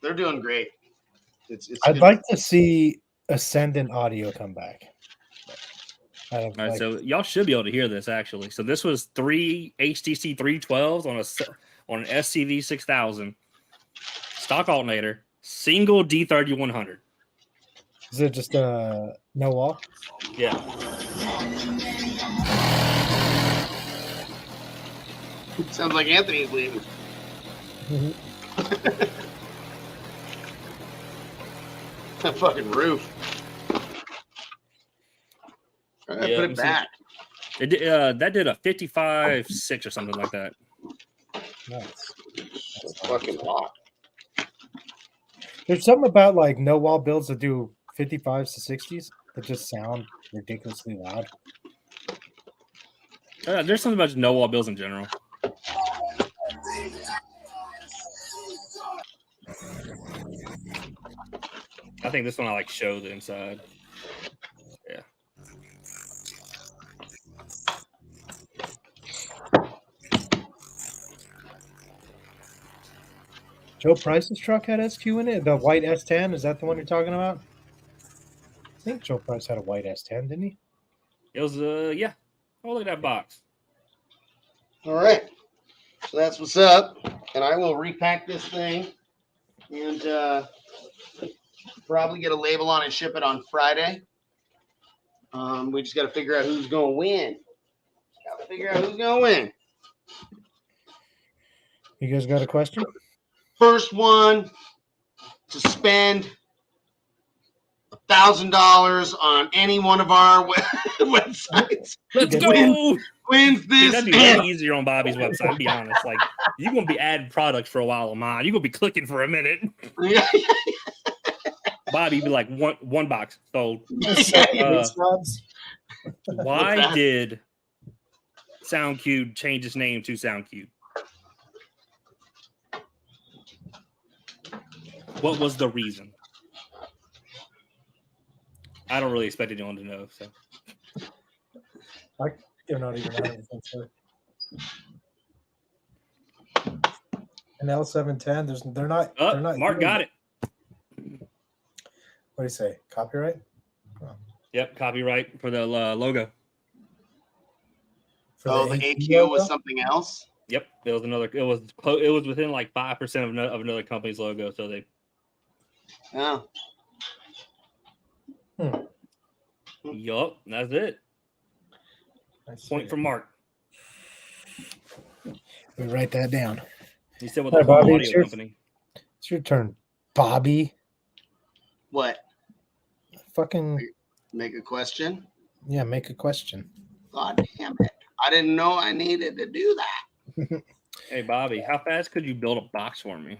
doing great. I'd like to see Ascendant Audio come back. All right, so y'all should be able to hear this actually. So this was 3 HTC 312s on an SCV 6000 stock alternator, single D3100. Is it just no wall? Yeah. Sounds like Anthony's leaving. That fucking roof. Put it back. It did, that did a 55.6 or something like that. Nice. That's fucking hot. There's something about like no wall builds that do 55s to 60s that just sound ridiculously loud. There's something about just no wall builds in general. I think this one I show the inside. Yeah. Joe Price's truck had SQ in it. The white S10, is that the one you're talking about? I think Joe Price had a white S10, didn't he? It was yeah. Oh, look at that box. All right. So that's what's up. And I will repack this thing and probably get a label on and ship it on Friday. We just got to figure out who's going to win. You guys got a question? First one to spend $1,000 on any one of our websites. Let's go. Wins this. Dude, that'd be way easier on Bobby's website. I'll be honest. You're gonna be adding products for a while on mine. You're gonna be clicking for a minute. Yeah. Bobby be like one box sold. Why did SoundCube change its name to SoundCube? What was the reason? I don't really expect anyone to know. So They're not even 100% sure. An L710. They're not. Mark got it. What do you say? Copyright? Oh. Yep, copyright for the logo. For the AQ was something else. Yep, it was another. It was within 5% of another company's logo. So they. Oh. Yup, that's it. Point for Mark. We write that down. He said with the Bobby, audio company. It's your turn, Bobby. What? Fucking make a question. Yeah, make a question. God damn it! I didn't know I needed to do that. Hey Bobby, how fast could you build a box for me?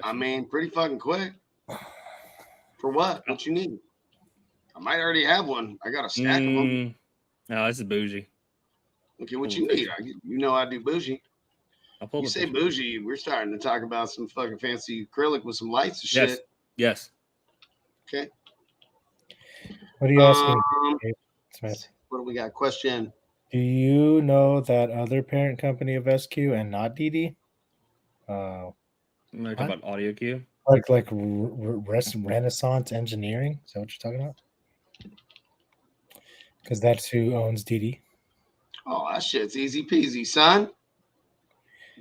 I mean, pretty fucking quick. For what? What you need? I might already have one. I got a stack of them. No, this is bougie. Okay, what you need? You know I do bougie. I'll pull You the say picture. bougie, we're starting to talk about some fucking fancy acrylic with some lights and Yes. shit. Yes. Okay. What are you asking, Um, Smith? what do we got? Question. Do you know that other parent company of SQ and not DD? I'm talking What? about audio cue. Like Renaissance Engineering? Is that what you're talking about? Because that's who owns DD. Oh, that shit's easy peasy, son.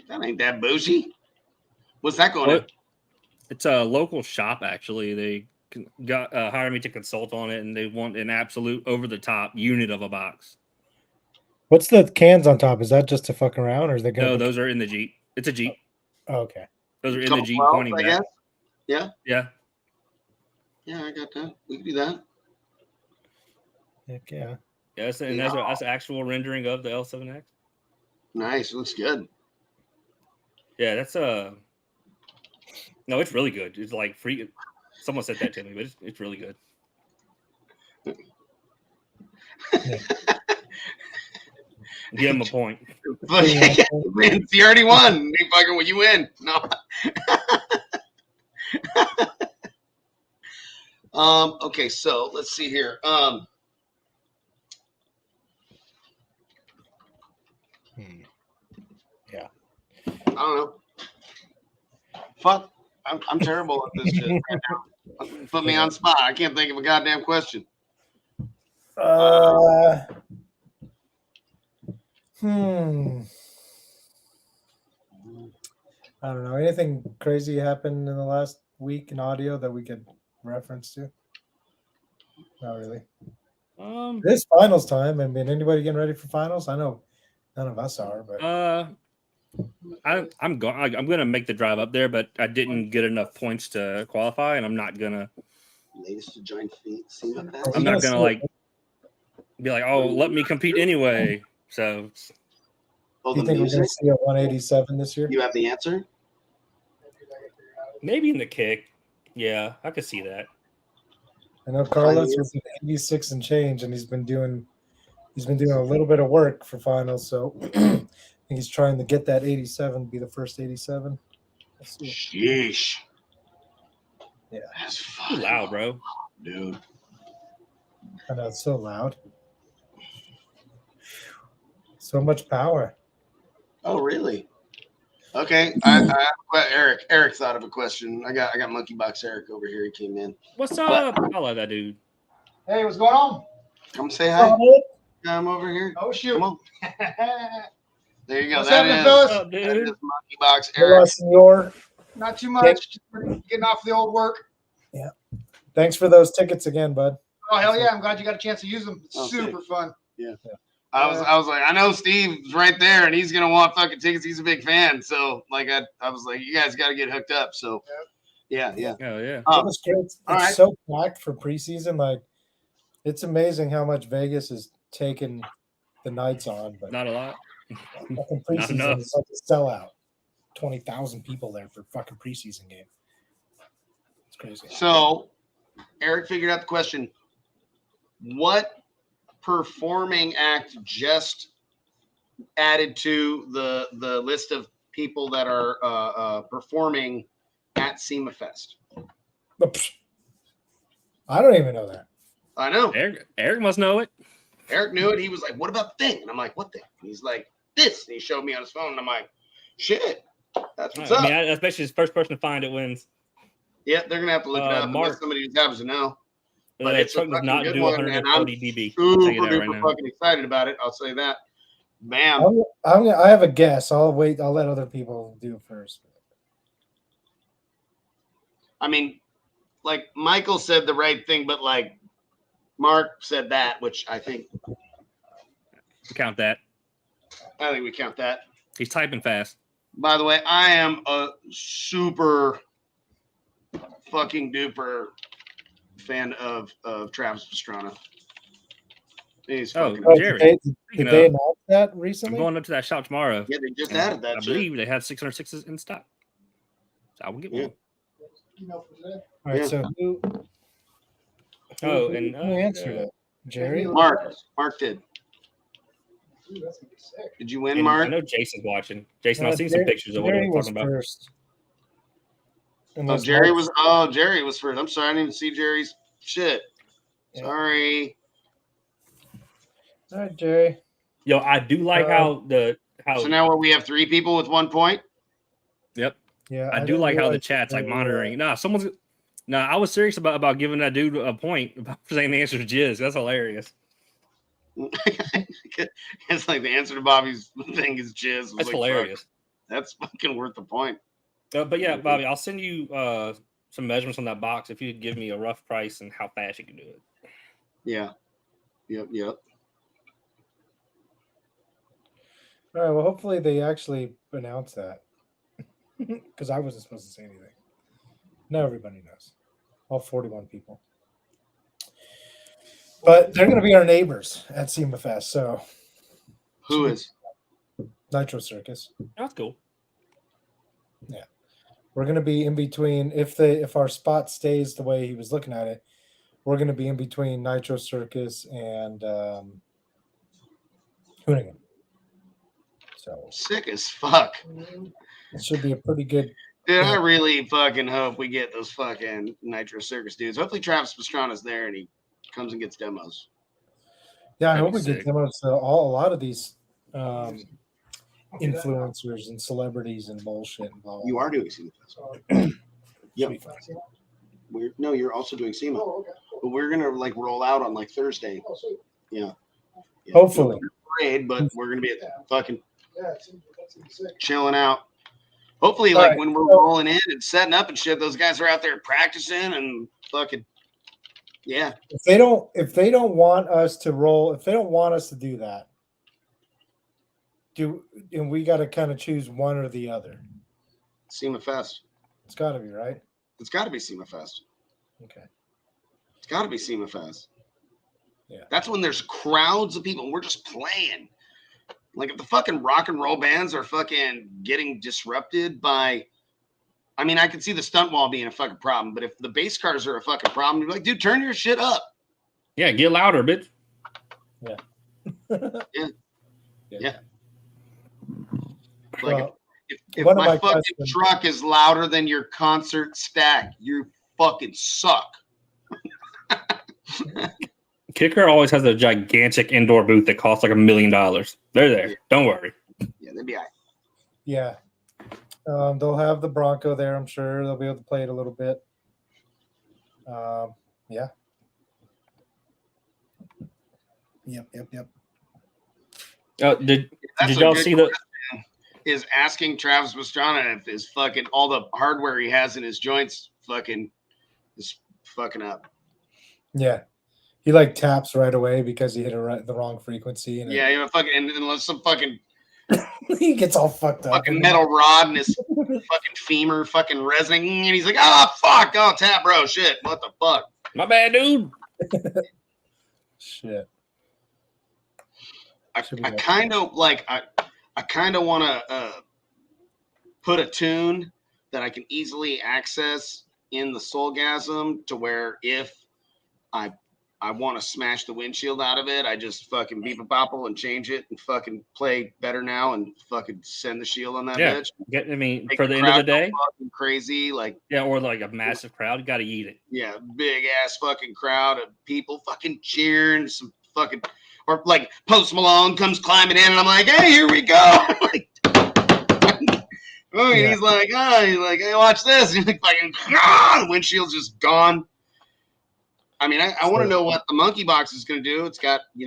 That ain't that bougie. What's that going to? It's a local shop, actually. They got hired me to consult on it, and they want an absolute over-the-top unit of a box. What's the cans on top? Is that just to fuck around, or is they going No, those are in the Jeep. It's a Jeep. Oh, okay. Those are in the Couple Jeep 12s, pointing I back. guess? Yeah. Yeah. Yeah, I got that. We can do that. Heck yeah. Yeah, that's an actual rendering of the L7X. Nice. Looks good. Yeah, that's no, it's really good. It's like free. Someone said that to me, but it's really good. Yeah. Give him a point. Man, you already won. You fucking, you win. No. Okay, so let's see here. Yeah. I don't know. Fuck. I'm terrible at this shit right now. Put me on spot. I can't think of a goddamn question. I don't know. Anything crazy happened in the last week in audio that we could reference to? Not really. This finals time. I mean, anybody getting ready for finals? I know none of us are, but I'm gonna make the drive up there, but I didn't get enough points to qualify, and I'm not gonna. Latest to join SEMA. I'm not gonna like be like, oh, let me compete anyway. So, do you think we're gonna see a 187 this year? You have the answer? Maybe in the kick. Yeah, I could see that. I know Carlos was at 86 and change, and he's been doing a little bit of work for finals, so I think he's trying to get that 87, be the first 87. Sheesh. Yeah, that's too loud, bro. Dude, I know, it's so loud. So much power. Oh, really? Okay, Eric thought of a question. I got Monkey Box Eric over here. He came in. What's up? I love that dude. Hey, what's going on? Come say hi. Come over here. Oh shoot! Come on. There you go. What's happening, fellas? What's up, dude? That is Monkey Box Eric. Not too much. Getting off the old work. Yeah. Thanks for those tickets again, bud. Oh hell yeah! I'm glad you got a chance to use them. It's Okay. super fun. Yeah. I was like, I know Steve's right there, and he's gonna want fucking tickets. He's a big fan, so like I was like, you guys got to get hooked up. So yeah. Oh yeah. It's so packed for preseason. Like, it's amazing how much Vegas has taken the nights on, but not a lot. Fucking preseason is like a sellout. 20,000 people there for fucking preseason game. It's crazy. So Eric figured out the question. What performing act just added to the list of people that are performing at SEMA Fest? I don't even know that. I know. Eric must know it. Eric knew it. He was like, what about the thing? And I'm like, what thing? And he's like, this. And he showed me on his phone. And I'm like, shit. That's what's up. I mean, especially his first person to find it wins. Yeah, they're going to have to look it up unless somebody just happens to know. But it's truck does not do 140 dB. Super duper fucking excited about it. I'll say that. Bam. I have a guess. I'll wait. I'll let other people do it first. I mean, like Michael said the right thing, but like Mark said that, which I think we count that. I think we count that. He's typing fast. By the way, I am a super fucking duper fan of Travis Pastrana. He's fucking Jerry. Did they announce that recently? I'm going up to that shop tomorrow. Yeah, they just added that. I believe they have 606s in stock. So I will get one. All right, so who answered it? Jerry? Mark did. Ooh, that's gonna be sick. Did you win, And Mark? I know Jason's watching. Jason, I've seen some pictures of what Jerry I'm was talking about. first. Oh, Unless Jerry Mark's- was. Oh, Jerry was first. I'm sorry, I didn't even see Jerry's shit. Yeah. Sorry. All right, Jerry. Yo, I do like how. So now we have 3 people with 1 point. Yep. Yeah, I do didn't like how the realize chat's like that, monitoring. Nah, I was serious about giving that dude a point about saying the answer is jizz. That's hilarious. It's like the answer to Bobby's thing is jizz. That's Like, hilarious. fuck, that's fucking worth the point. But yeah, Bobby, I'll send you some measurements on that box if you could give me a rough price and how fast you can do it. Yeah. Yep. All right. Well, hopefully they actually announce that because I wasn't supposed to say anything. Now everybody knows. All 41 people. But they're going to be our neighbors at SEMA Fest. So Who is? Nitro Circus. That's cool. Yeah. We're going to be in between. If our spot stays the way he was looking at it, we're going to be in between Nitro Circus and Hoonigan. So Sick as fuck. it should be a pretty good. Dude, I really fucking hope we get those fucking Nitro Circus dudes. Hopefully Travis Pastrana's there and he comes and gets demos. Yeah, I That'd hope be we get sick. demos to a lot of these influencers and celebrities and bullshit. And blah, blah, You blah. are doing SEMA Fest. Should Yep. be fun. No, you're also doing SEMA. Oh, okay. But we're gonna like roll out on like Thursday. Oh, sweet. Yeah. Hopefully. Parade, but we're gonna be fucking Yeah, that's gonna be sick. chilling out. Hopefully, All like right, when we're so- rolling in and setting up and shit, those guys are out there practicing and fucking yeah. If they don't want us to roll, if they don't want us to do that, and we got to kind of choose one or the other. SEMA Fest. It's got to be right. It's got to be SEMA Fest. Okay. It's got to be SEMA Fest. Yeah. That's when there's crowds of people and we're just playing. Like if the fucking rock and roll bands are fucking getting disrupted by, I mean, I can see the stunt wall being a fucking problem, but if the bass cars are a fucking problem, you're like, dude, turn your shit up. Yeah, get louder, bitch. Yeah. Like Well, if one of my my fucking questions- truck is louder than your concert stack, you fucking suck. Kicker always has a gigantic indoor booth that costs like $1 million. They're there. Yeah. Don't worry. Yeah, they'd be all right. yeah. They'll have the Bronco there. I'm sure they'll be able to play it a little bit. Yeah. Yep. Did That's a y'all good see the? question, is asking Travis Pastrana if his fucking all the hardware he has in his joints fucking is fucking up. Yeah. He like taps right away because he hit the wrong frequency. And Yeah, you know, fucking and unless some fucking he gets all fucked up. fucking metal rod in his fucking femur fucking resonating, and he's like, fuck, tap, bro, shit, what the fuck? My bad, dude. Shit. I kind of like I kind of want to put a tune that I can easily access in the Soulgasm to where if I want to smash the windshield out of it, I just fucking beep a bopple and change it and fucking play better now and fucking send the shield on that Yeah. bitch. I mean, Make for the end of the crowd go day, fucking crazy, like yeah, or like a massive crowd, you got to eat it. yeah, big ass fucking crowd of people fucking cheering, some fucking or like Post Malone comes climbing in and I'm like, hey, here we go. Like, oh, and he's like, hey, watch this. And he's like, fucking, the windshield's just gone. I mean, I want to know what the monkey box is going to do. It's got, 3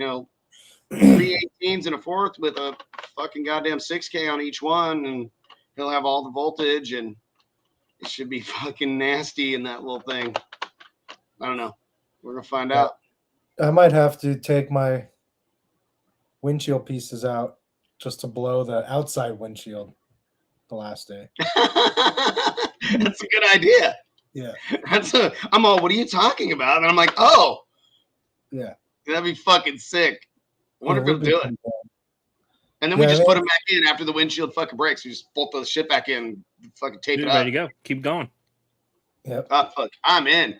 18s and a fourth with a fucking goddamn 6K on each one, and he'll have all the voltage, and it should be fucking nasty in that little thing. I don't know. We're going to find out. I might have to take my windshield pieces out just to blow the outside windshield the last day. That's a good idea. Yeah. I'm all, what are you talking about? And I'm like, oh. Yeah. That'd be fucking sick. I wonder if he'll do it. And then Yeah, we just I put think- him back in after the windshield fucking breaks. We just bolt the shit back in, fucking tape Dude, it up. ready to go. Keep going. Yep. Oh, fuck. I'm in.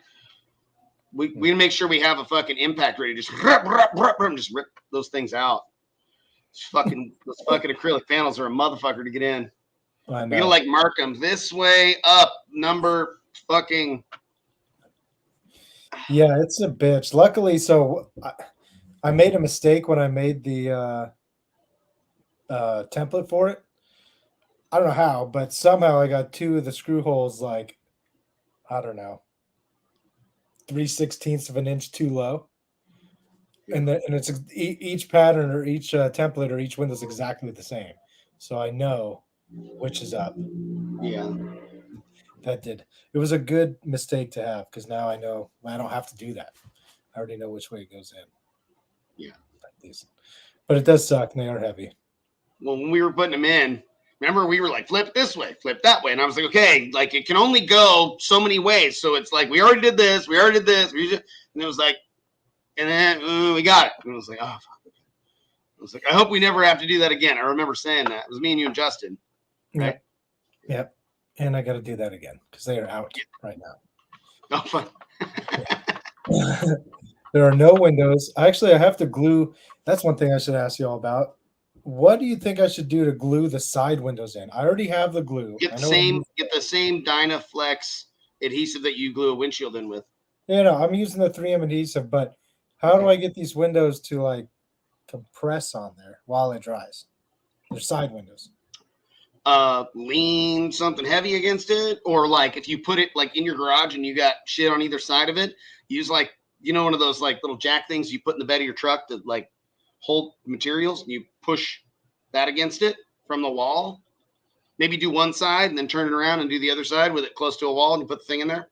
We make sure we have a fucking impact ready. Just rip those things out. Those fucking acrylic panels are a motherfucker to get in. I We gotta know. like mark them this way up, number fucking. Yeah, it's a bitch. Luckily, so I made a mistake when I made the template for it. I don't know how, but somehow I got two of the screw holes like, I don't know, 3/16 of an inch too low. And it's each pattern or each template or each window is exactly the same. So I know which is up. Yeah. It was a good mistake to have because now I know I don't have to do that. I already know which way it goes in. Yeah. But it does suck and they are heavy. Well, when we were putting them in, remember we were like, flip this way, flip that way. And I was like, okay, like it can only go so many ways. So it's like, we already did this. And it was like, and then we got it. And it was like, oh, fuck. I was like, I hope we never have to do that again. I remember saying that. It was me and you and Justin. Right? Yep. And I got to do that again because they are out right now. Oh, fun. There are no windows. Actually, I have to glue. That's one thing I should ask you all about. What do you think I should do to glue the side windows in? I already have the glue. Get the same Dynaflex adhesive that you glue a windshield in with. Yeah, no, I'm using the 3M adhesive, but how do I get these windows to like compress on there while it dries? They're side windows. Lean something heavy against it, or like if you put it like in your garage and you got shit on either side of it, use like, you know, one of those like little jack things you put in the bed of your truck to like hold materials, and you push that against it from the wall. Maybe do one side and then turn it around and do the other side with it close to a wall, and you put the thing in there.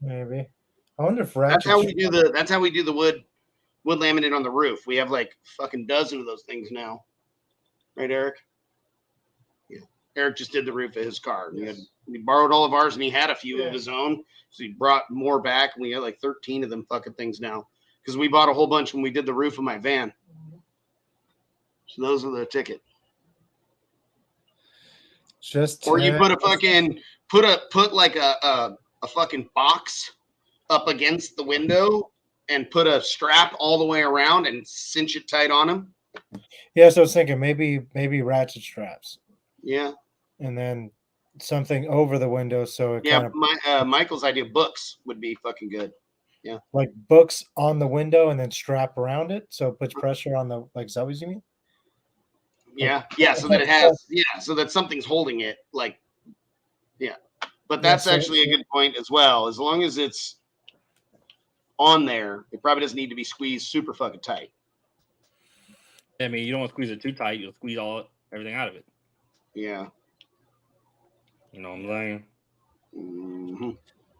Maybe. I wonder if that's how we do the wood laminate on the roof. We have like fucking dozen of those things now. Right, Eric? Yeah. Eric just did the roof of his car. Yes. We borrowed all of ours and he had a few of his own. So he brought more back and we had like 13 of them fucking things now. Because we bought a whole bunch when we did the roof of my van. So those are the ticket. Or you put a fucking put like a fucking box up against the window and put a strap all the way around and cinch it tight on them. Yeah, so I was thinking maybe ratchet straps. Yeah. And then something over the window so it kind of Michael's idea of books would be fucking good. Yeah. Like books on the window and then strap around it so it puts pressure on the, like, is that what you mean? Yeah. Yeah. So that it has, so that something's holding it. Like, yeah. But that's actually a good point as well. As long as it's on there, it probably doesn't need to be squeezed super fucking tight. I mean, you don't want to squeeze it too tight. You'll squeeze everything out of it. Yeah. You know what I'm saying? Mm-hmm.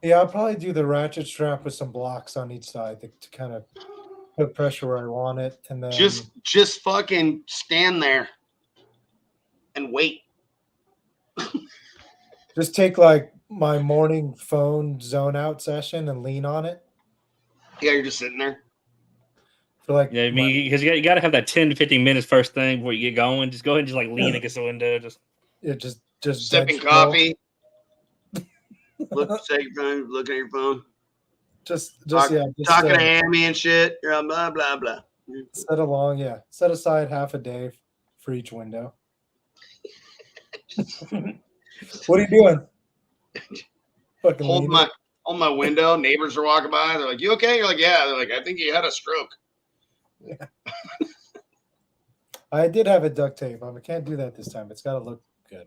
Yeah, I'll probably do the ratchet strap with some blocks on each side to kind of put pressure where I want it, and then just fucking stand there and wait. Just take like my morning phone zone out session and lean on it. Yeah, you're just sitting there. For like, yeah, I mean, because you got to have that 10 to 15 minutes first thing before you get going. Just go ahead and just like lean against the window. Just sipping coffee. Looking at your phone. Talking to Amy and shit. Blah blah blah. Set aside half a day for each window. What are you doing? Fucking hold my window. Neighbors are walking by. They're like, "You okay?" You're like, "Yeah." They're like, "I think you had a stroke." Yeah. I did have a duct tape. I can't do that this time. It's got to look good.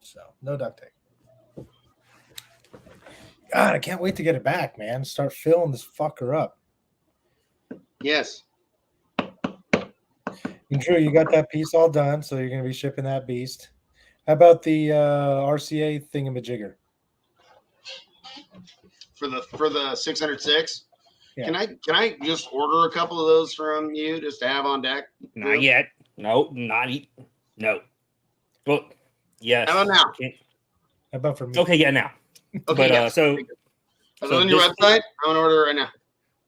So no duct tape. God, I can't wait to get it back, man. Start filling this fucker up. Yes. And Drew, you got that piece all done, so you're going to be shipping that beast. How about the RCA thingamajigger? For the 606? Yeah. Can I just order a couple of those from you just to have on deck? Not yet. No, no. Well, yes. How about now? How about for me? Okay, yeah, now. Okay, but so on your website, I want to order it right now.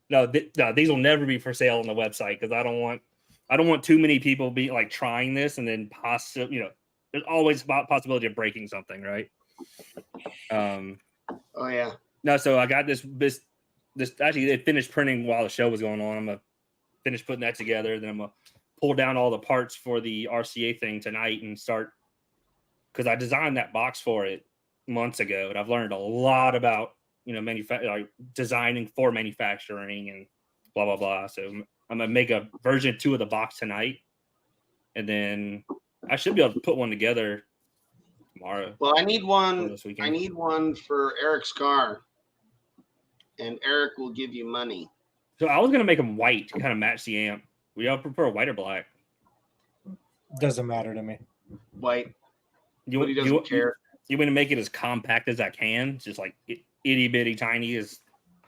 No, these will never be for sale on the website because I don't want too many people be like trying this and then there's always a possibility of breaking something, right? Oh yeah. No, so I got this actually it finished printing while the show was going on. I'm gonna finish putting that together, then I'm gonna pull down all the parts for the RCA thing tonight and start, because I designed that box for it months ago, and I've learned a lot about, you know, like designing for manufacturing and blah blah blah. So I'm gonna make a version 2 of the box tonight, and then I should be able to put one together tomorrow. Well, I need one. This weekend. I need one for Eric's car, and Eric will give you money. So I was gonna make them white to kind of match the amp. We all prefer white or black. Doesn't matter to me. White. You He doesn't care. You want to make it as compact as I can, just like itty bitty tiny, as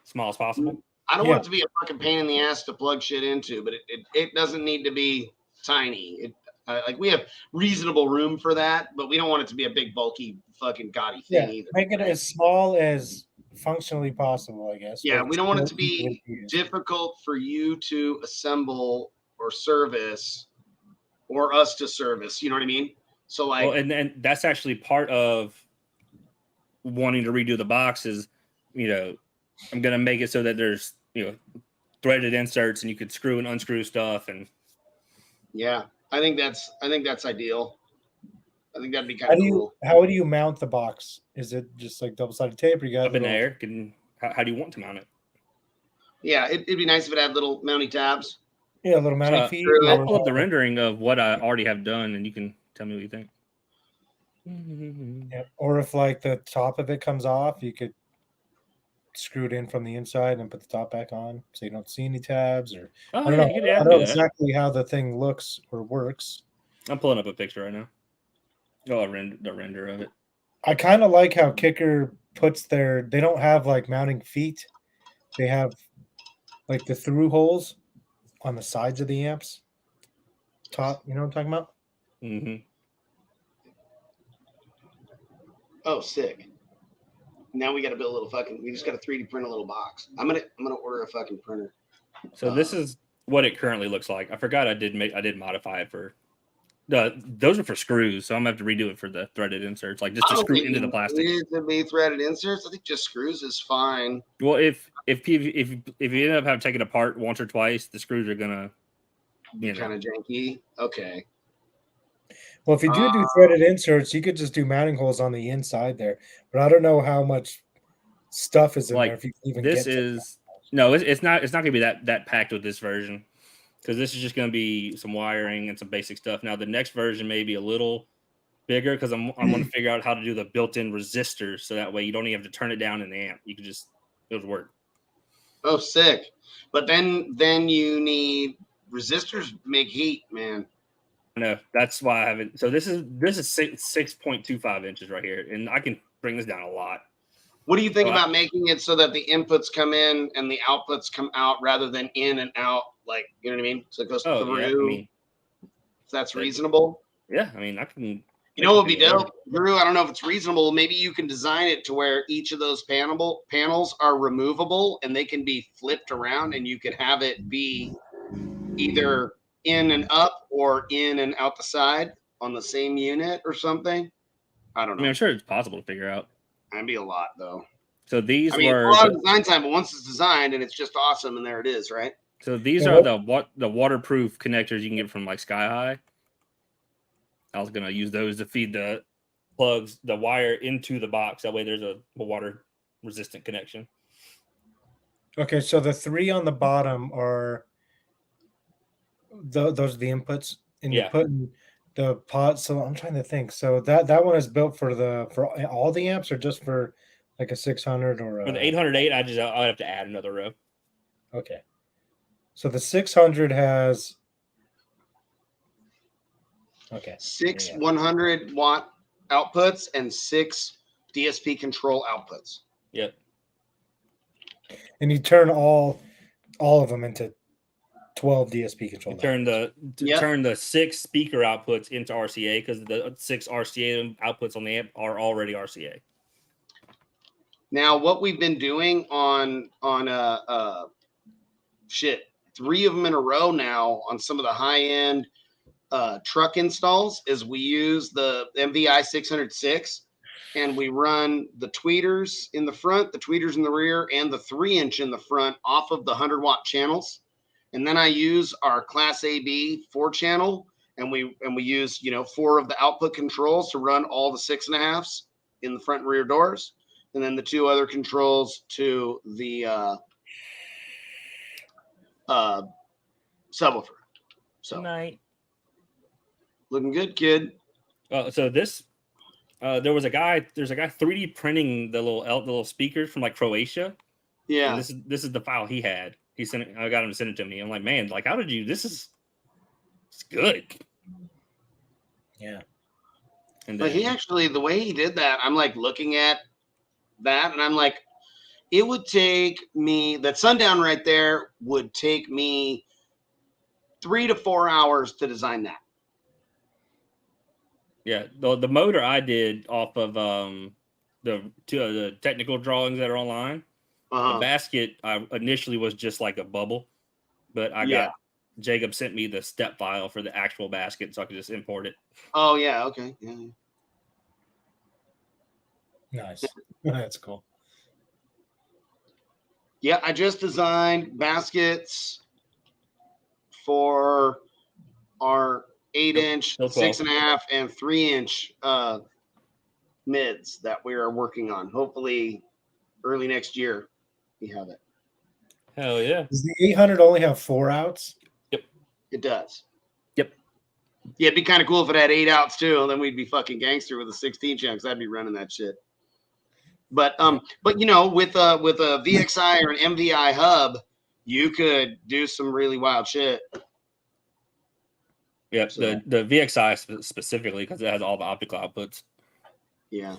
small as possible. I don't want it to be a fucking pain in the ass to plug shit into, but it doesn't need to be tiny. Like we have reasonable room for that, but we don't want it to be a big bulky fucking gaudy thing either. Make it as small as functionally possible, I guess. Yeah, we don't want it to be difficult for you to assemble or service, or us to service. You know what I mean? So like, well, and that's actually part of wanting to redo the box is, you know, I'm gonna make it so that there's, you know, threaded inserts and you could screw and unscrew stuff. And yeah, I think that's ideal. I think that'd be kind of cool. How do you mount the box? Is it just like double-sided tape, or you got up in the air? How do you want to mount it? Yeah, it'd be nice if it had little mounting tabs. Yeah, little mounting feet. I'll pull up the rendering of what I already have done, and you can tell me what you think. Yeah. Or if like the top of it comes off, you could screw it in from the inside and put the top back on, so you don't see any tabs. Or I don't know. I don't know exactly how the thing looks or works. I'm pulling up a picture right now. Oh, the render of it. I kind of like how Kicker puts they don't have like mounting feet. They have like the through holes on the sides of the amps. Top, you know what I'm talking about? Mm-hmm. Oh, sick. Now we got to build a little we just got to 3D print a little box. I'm going to order a fucking printer. So this is what it currently looks like. I forgot I did modify it for those are for screws, so I'm gonna have to redo it for the threaded inserts, like just to screw into the plastic. To be threaded inserts, I think just screws is fine. Well, if you end up having to take it apart once or twice, the screws are gonna be kind of janky. Okay. Well, if you do threaded inserts, you could just do mounting holes on the inside there. But I don't know how much stuff is in there. If you even this is no, it's not gonna be that packed with this version. Because this is just going to be some wiring and some basic stuff. Now, the next version may be a little bigger because I want to figure out how to do the built-in resistors, so that way you don't even have to turn it down in the amp. You can just it'll work. Oh, sick! But then you need resistors. Make heat, man. No, that's why I haven't. So this is 6.25 inches right here, and I can bring this down a lot. What do you think about making it so that the inputs come in and the outputs come out rather than in and out? Like, you know what I mean? So it goes through. Yeah, I mean, if that's reasonable. Yeah, I mean, I can. You know what would be dope, Drew? I don't know if it's reasonable. Maybe you can design it to where each of those panels are removable and they can be flipped around, and you could have it be either in and up or in and out the side on the same unit or something. I don't know. I mean, I'm sure it's possible to figure out. That'd be a lot, though. So these were a lot of design time, but once it's designed and it's just awesome, and there it is, right? So these are the waterproof connectors you can get from like Sky High. I was gonna use those to feed the plugs, the wire into the box. That way, there's a water resistant connection. Okay, so the three on the bottom are those are the inputs, and you're putting the pot. So I'm trying to think. So that one is built for all the amps, or just for like a 600 or for the 808. I'd have to add another row. Okay. So the 600 has 6 100 watt outputs and 6 DSP control outputs. Yep. And you turn all of them into 12 DSP control. Turn the 6 speaker outputs into RCA, because the 6 RCA outputs on the amp are already RCA. Now, what we've been doing on 3 of them in a row now on some of the high-end truck installs is we use the MVI 606, and we run the tweeters in the front, the tweeters in the rear, and the 3-inch in the front off of the 100-watt channels. and then I use our Class AB 4-channel, and we use 4 of the output controls to run all the 6.5s in the front and rear doors, and then the 2 other controls to the subwoofer. So Tonight. looking good, kid. So this, there's a guy 3D printing the little speakers from like Croatia. Yeah. And this is the file he had. I got him to send it to me. I'm like, man, like, how did you? It's good. Yeah. And But he actually, the way he did that, I'm like looking at that, and I'm like, it would take me, that sundown right there would take me 3 to 4 hours to design that. Yeah, the motor I did off of the technical drawings that are online. The basket initially was just like a bubble, but Jacob sent me the step file for the actual basket, so I could just import it. Oh yeah, okay. Yeah. Nice. That's cool. Yeah, I just designed baskets for our 8-inch, 6.5, and 3-inch mids that we are working on. Hopefully, early next year, we have it. Hell yeah! Does the 800 only have 4 outs? Yep, it does. Yep. Yeah, it'd be kind of cool if it had 8 outs too, and then we'd be fucking gangster with a 16 chunks. I'd be running that shit. But with a VXI or an MVI hub, you could do some really wild shit. Yeah, so. the VXI specifically because it has all the optical outputs. Yeah.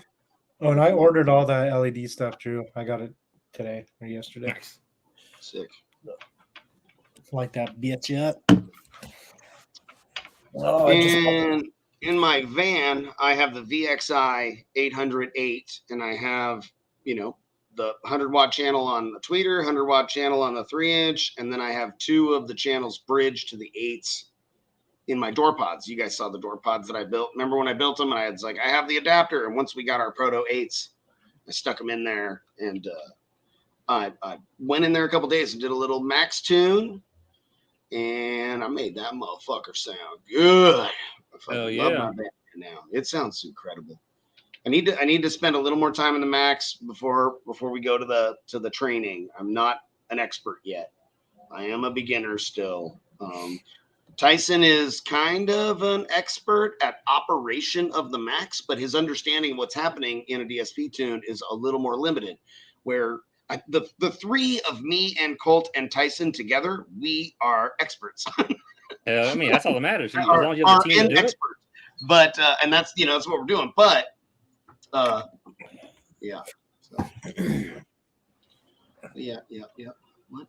Oh, and I ordered all the LED stuff, Drew. I got it today or yesterday. Nice. Sick. Like that bitch up. Oh, and in my van, I have the VXI 808, and I have, the 100-watt channel on the tweeter, 100-watt channel on the 3-inch, and then I have 2 of the channels bridged to the 8s in my door pods. You guys saw the door pods that I built. Remember when I built them? And I was like, I have the adapter. And once we got our Proto 8s, I stuck them in there, and I went in there a couple days and did a little max tune, and I made that motherfucker sound good. I love my band now. It sounds incredible. I need to spend a little more time in the max before we go to the training. I'm not an expert yet. I am a beginner still. Tyson is kind of an expert at operation of the max, but his understanding of what's happening in a DSP tune is a little more limited. Where the 3 of me and Colt and Tyson together, we are experts. Yeah, I mean that's all that matters. As long as you have the team to do expert. But and that's that's what we're doing. But yeah. So. Yeah. What?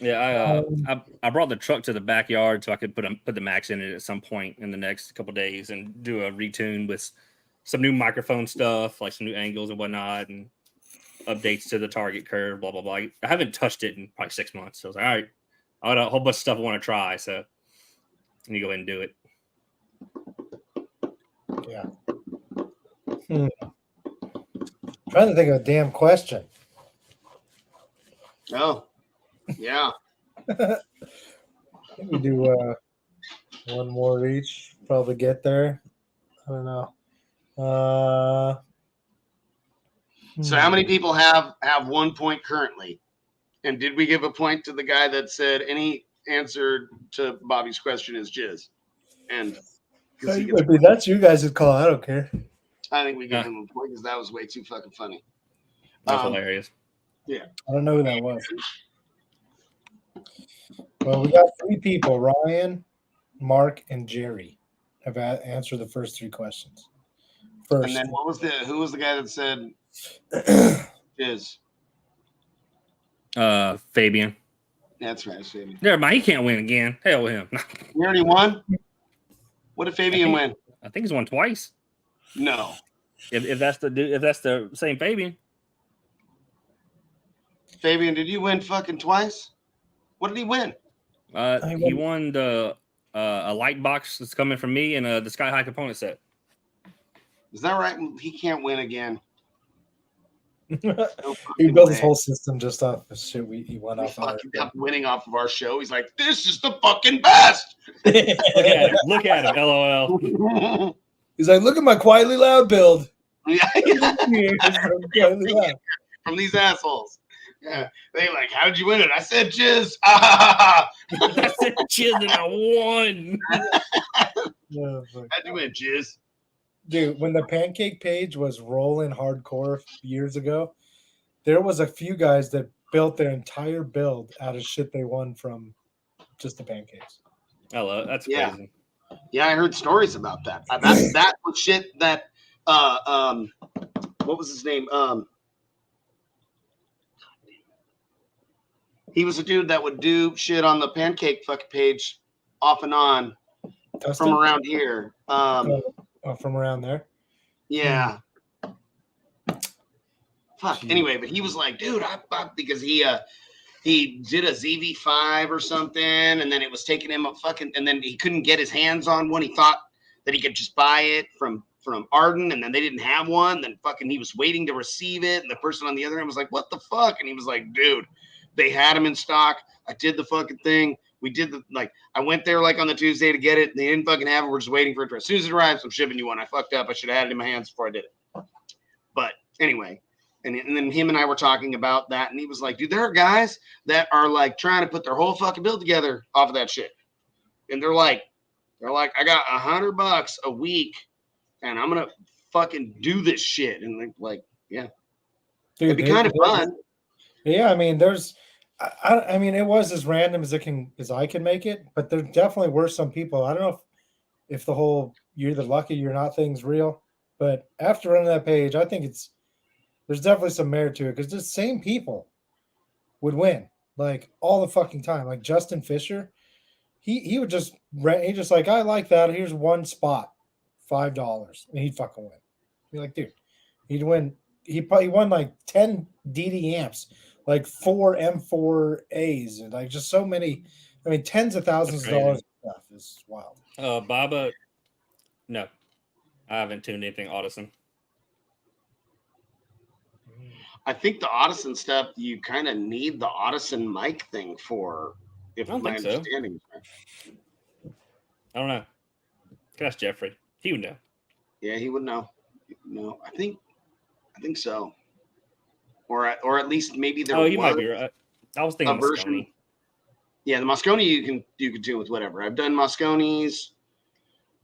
Yeah, I brought the truck to the backyard so I could put the max in it at some point in the next couple of days and do a retune with some new microphone stuff, like some new angles and whatnot, and updates to the target curve, blah blah blah. I haven't touched it in probably 6 months, so I was like, all right, I got a whole bunch of stuff I want to try, so let me go ahead and do it. Yeah. Trying to think of a damn question. Oh, yeah. We do one more each. Probably get there. I don't know. So how many people have 1 point currently? And did we give a point to the guy that said any answer to Bobby's question is jizz? And that's you guys' call. I don't care. I think we gave him a point because that was way too fucking funny. That's hilarious. Yeah. I don't know who that was. Well, we got 3 people: Ryan, Mark, and Jerry have answered the first 3 questions. First, and then who was the guy that said jizz? Fabian. That's right, Fabian. Never mind, he can't win again. Hell with him. He already won. What did Fabian win? I think he's won twice. No. If that's the same Fabian. Fabian, did you win fucking twice? What did he win? He won the a light box that's coming from me and the Sky High component set. Is that right? He can't win again. He fucking built his way. whole system just off the shit he went We off on. fucking kept winning off of our show. He's like, "This is the fucking best." Look at him. Look at him. LOL. He's like, look at my quietly loud build. Yeah, Quietly loud. from these assholes. Yeah, they like, "How did you win it?" I said, "Jizz." Ah, I said jizz and I won. Yeah, fuck. how'd you win, Jizz? Dude, when the pancake page was rolling hardcore years ago, there was a few guys that built their entire build out of shit they won from just the pancakes. Hello, that's Yeah. crazy. Yeah, I heard stories about that. That was shit that what was his name? He was a dude that would do shit on the pancake fucking page off and on Dustin? from around here. From around there. Yeah. Fuck. Jeez. Anyway, but he was like, dude, I because he did a ZV5 or something, and then it was taking him a fucking, and then he couldn't get his hands on one. He thought that he could just buy it from Arden, and then they didn't have one. Then fucking he was waiting to receive it, and the person on the other end was like, what the fuck? And he was like, dude, they had them in stock. I did the fucking thing. We did I went there like on the Tuesday to get it, and they didn't fucking have it. We're just waiting for it. As soon as it arrives, I'm shipping you one. I fucked up. I should have had it in my hands before I did it. But anyway, and then him and I were talking about that, and he was like, dude, there are guys that are like trying to put their whole fucking build together off of that shit. And they're like, I got $100 a week, and I'm gonna fucking do this shit. And like, yeah, Dude, it'd be kind of fun. Yeah, I mean, I mean, it was as random as I can make it, but there definitely were some people. I don't know if the whole you're either lucky you're not thing's real, but after running that page, I think there's definitely some merit to it because the same people would win like all the fucking time. Like Justin Fisher, he would just like, I like that. Here's one spot, $5, and he'd fucking win. Be like, dude, he'd win. He won like 10 DD amps, like 4 M4As, and like just so many. I mean, tens of thousands of dollars of stuff is wild. Baba, no, I haven't tuned anything Audison. I think the Audison stuff you kind of need the Audison mic thing for, if my understanding is right. I don't know. Can ask Jeffrey. He would know. Yeah, he would know. No, I think so. Or at least maybe there. Oh, you might be right. I was thinking Moscone. Yeah, the Moscone you can do with whatever. I've done Moscones.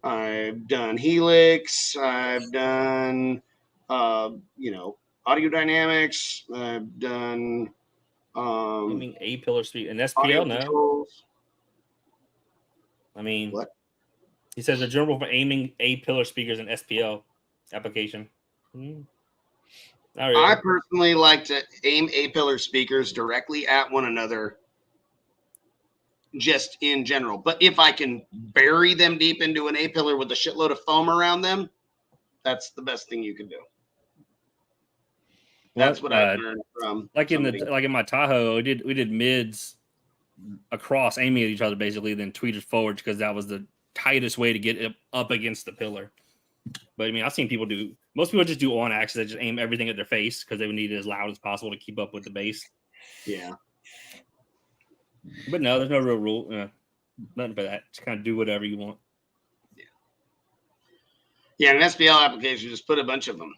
I've done Helix. I've done Audio Dynamics. I've done I mean A pillar speed and SPL no. Controls. I mean what? He says the general for aiming A pillar speakers and SPL application. Really. I personally like to aim A pillar speakers directly at one another, just in general. But if I can bury them deep into an A pillar with a shitload of foam around them, that's the best thing you can do. That's what I learned from in my Tahoe. We did mids across, aiming at each other basically, then tweeters forward because that was the tightest way to get it up against the pillar. But I mean, I've seen most people just do on axis. They just aim everything at their face because they would need it as loud as possible to keep up with the bass. Yeah. But no, there's no real rule. Nothing for that. Just kind of do whatever you want. Yeah. Yeah, an SPL application, just put a bunch of them.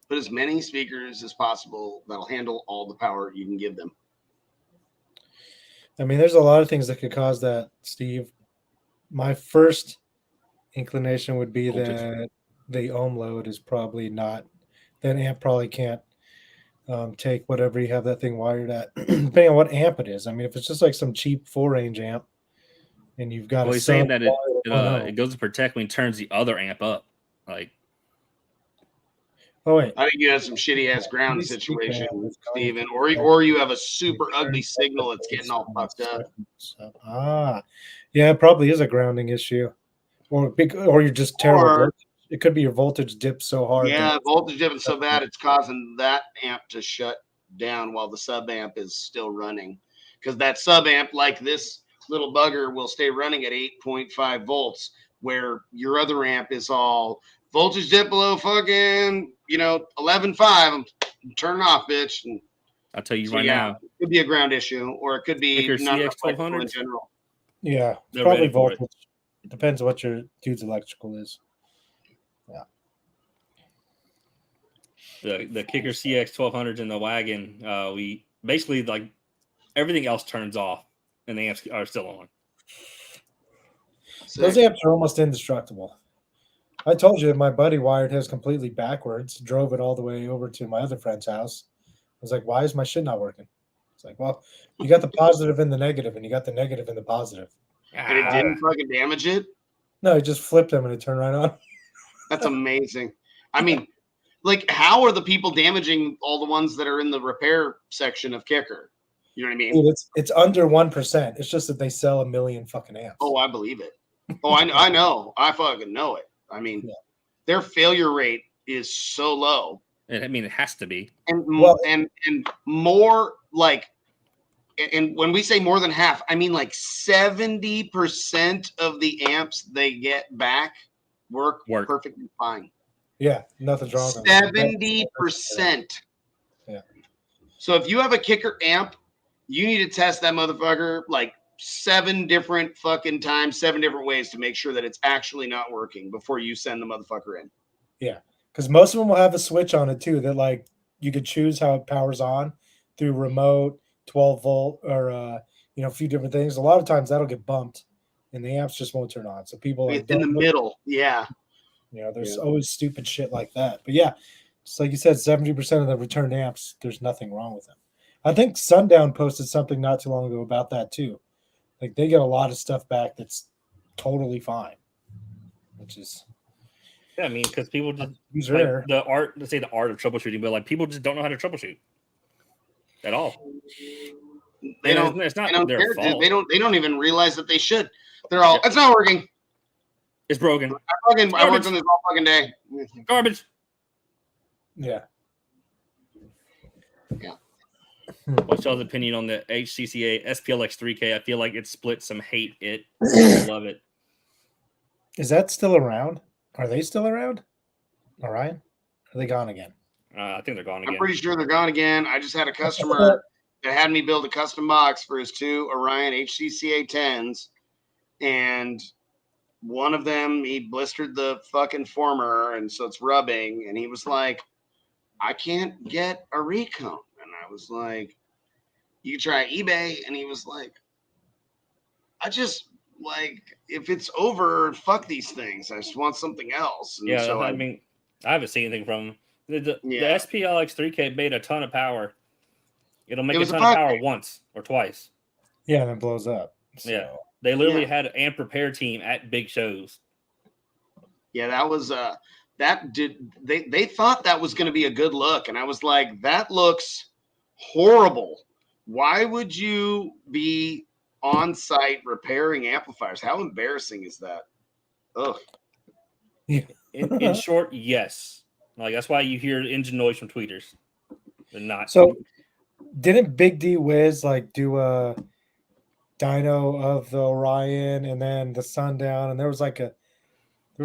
Put as many speakers as possible that'll handle all the power you can give them. I mean, there's a lot of things that could cause that, Steve. My first inclination would be that the ohm load is probably not, that amp probably can't take whatever you have that thing wired at, depending on what amp it is. I mean, if it's just like some cheap 4-range amp and you've got he's saying that it goes to protect when he turns the other amp up. Like, oh wait, I think you have some shitty ass ground situation, Steven, or you have a super ugly signal that's getting all fucked up. Yeah, it probably is a grounding issue, or you're just terrible. It could be your voltage dip so hard. Yeah, voltage dipping so bad it's causing that amp to shut down while the sub amp is still running, because that sub amp, like this little bugger, will stay running at 8.5 volts, where your other amp is all voltage dip below fucking 11.5. I'm turn it off, bitch. And I'll tell you so, right yeah, now. it could be a ground issue, or it could be Kicker not enough CX electrical in 1200s? general. Yeah, They're probably ready for it. voltage. It depends what your dude's electrical is. The Kicker CX 1200s in the wagon, we basically like everything else turns off and the amps are still on. Those Sick. amps are almost indestructible. I told you my buddy wired his completely backwards, drove it all the way over to my other friend's house. I was like, why is my shit not working? It's like, well, you got the positive and the negative, and you got the negative and the positive. And it didn't fucking damage it? No, he just flipped them and it turned right on. That's amazing. I mean, like, how are the people damaging all the ones that are in the repair section of Kicker? You know what I mean? Dude, it's under 1%. It's just that they sell 1 million fucking amps. Oh, I believe it. Oh, I know. I fucking know it. I mean, Yeah. their failure rate is so low. And I mean, it has to be. And Well- and more like, and when we say more than half, I mean like 70% of the amps they get back work. Perfectly fine. Yeah, nothing's wrong with them. 70%. Yeah. So if you have a Kicker amp, you need to test that motherfucker like 7 different fucking times, 7 different ways to make sure that it's actually not working before you send the motherfucker in. Yeah, because most of them will have a switch on it too that like you could choose how it powers on through remote, 12 volt, or a few different things. A lot of times that'll get bumped, and the amps just won't turn on. So people It's in the middle. Yeah. There's always stupid shit like that. But yeah, just like you said, 70% of the returned amps, there's nothing wrong with them. I think Sundown posted something not too long ago about that too. Like they get a lot of stuff back that's totally fine, which is Yeah, I mean, because people just rare. like the art, let's say the art of troubleshooting, but like people just don't know how to troubleshoot at all. They don't. It's not they don't their care, fault. dude. They don't even realize that they should. They're all. It's not working. It's broken. I worked on this all fucking day. Garbage. Yeah. What's y'all's opinion on the HCCA SPLX 3K? I feel like it split some hate. I love it. Is that still around? Are they still around? Orion? Are they gone again? I think they're gone again. I'm pretty sure they're gone again. I just had a customer that had me build a custom box for his 2 Orion HCCA 10s, and one of them, he blistered the fucking former, and so it's rubbing, and he was like, I can't get a recone. And I was like, you can try eBay. And he was like, I just, like, if it's over, fuck these things. I just want something else. And yeah, so I mean, I haven't seen anything from them. The Yeah. SPLX 3K made a ton of power. It'll make It a was ton a of bug. power once or twice. Yeah, and it blows up. So. Yeah. They literally Yeah. had an amp repair team at big shows. yeah, that was they thought that was going to be a good look, and I was like, that looks horrible. Why would you be on site repairing amplifiers? How embarrassing is that? Ugh. In short, yes. Like that's why you hear engine noise from tweeters. They're not. So didn't Big D Wiz like do a dyno of the Orion and then the Sundown, and there was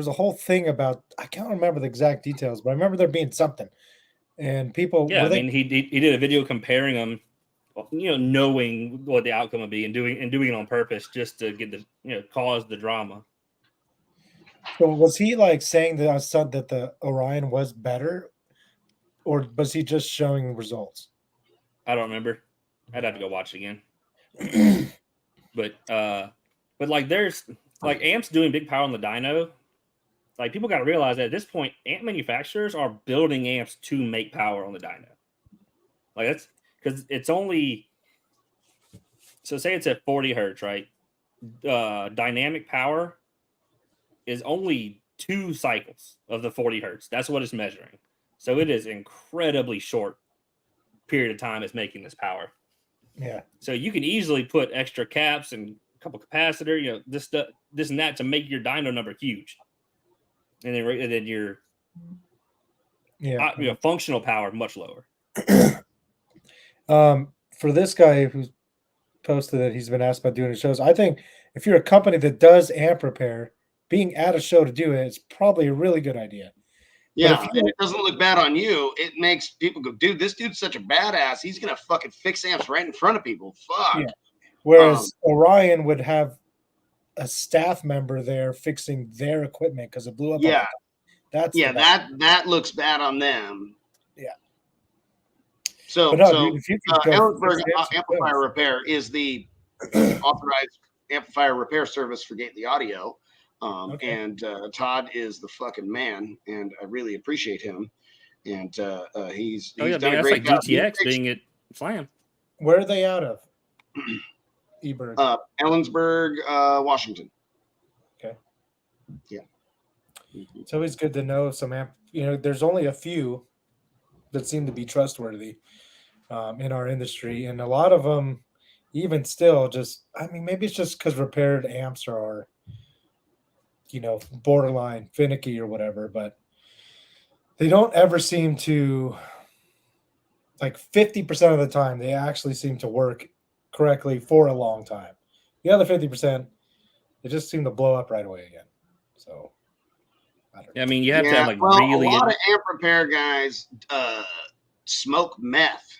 a whole thing about, I can't remember the exact details, but I remember there being something. And people Yeah, I mean he did a video comparing them, knowing what the outcome would be and doing it on purpose just to get the cause the drama. So was he like saying that the Orion was better, or was he just showing results? I don't remember. I'd have to go watch it again. But like there's like amps doing big power on the dyno. Like people got to realize that at this point, amp manufacturers are building amps to make power on the dyno. Like that's because it's only, so say it's at 40 hertz, right? Dynamic power is only 2 cycles of the 40 hertz. That's what it's measuring. So it is incredibly short period of time it's making this power. Yeah. So you can easily put extra caps and a couple capacitor, this and that to make your dyno number huge. And then your functional power much lower. For this guy who's posted that he's been asked about doing shows, I think if you're a company that does amp repair, being at a show to do it is probably a really good idea. Yeah, and it doesn't look bad on you. It makes people go, dude, this dude's such a badass. He's gonna fucking fix amps right in front of people. Fuck. Yeah. Whereas Orion would have a staff member there fixing their equipment because it blew up. Yeah. That's that looks bad on them. Yeah. So, dude, if you could go Ellensburg Amplifier Repair is the authorized amplifier repair service for Gately Audio. And Todd is the fucking man, and I really appreciate him. And he's done a great job. GTX being at Slam. Where are they out of? Eberg. Ellensburg, Washington. Okay. Yeah. It's always good to know some there's only a few that seem to be trustworthy in our industry, and a lot of them, even still, maybe it's just because repaired amps are, borderline finicky or whatever, but they don't ever seem to, like 50% of the time, they actually seem to work correctly for a long time. The other 50%, they just seem to blow up right away again. So, I don't know. I mean, you have to have a lot of amp repair guys smoke meth.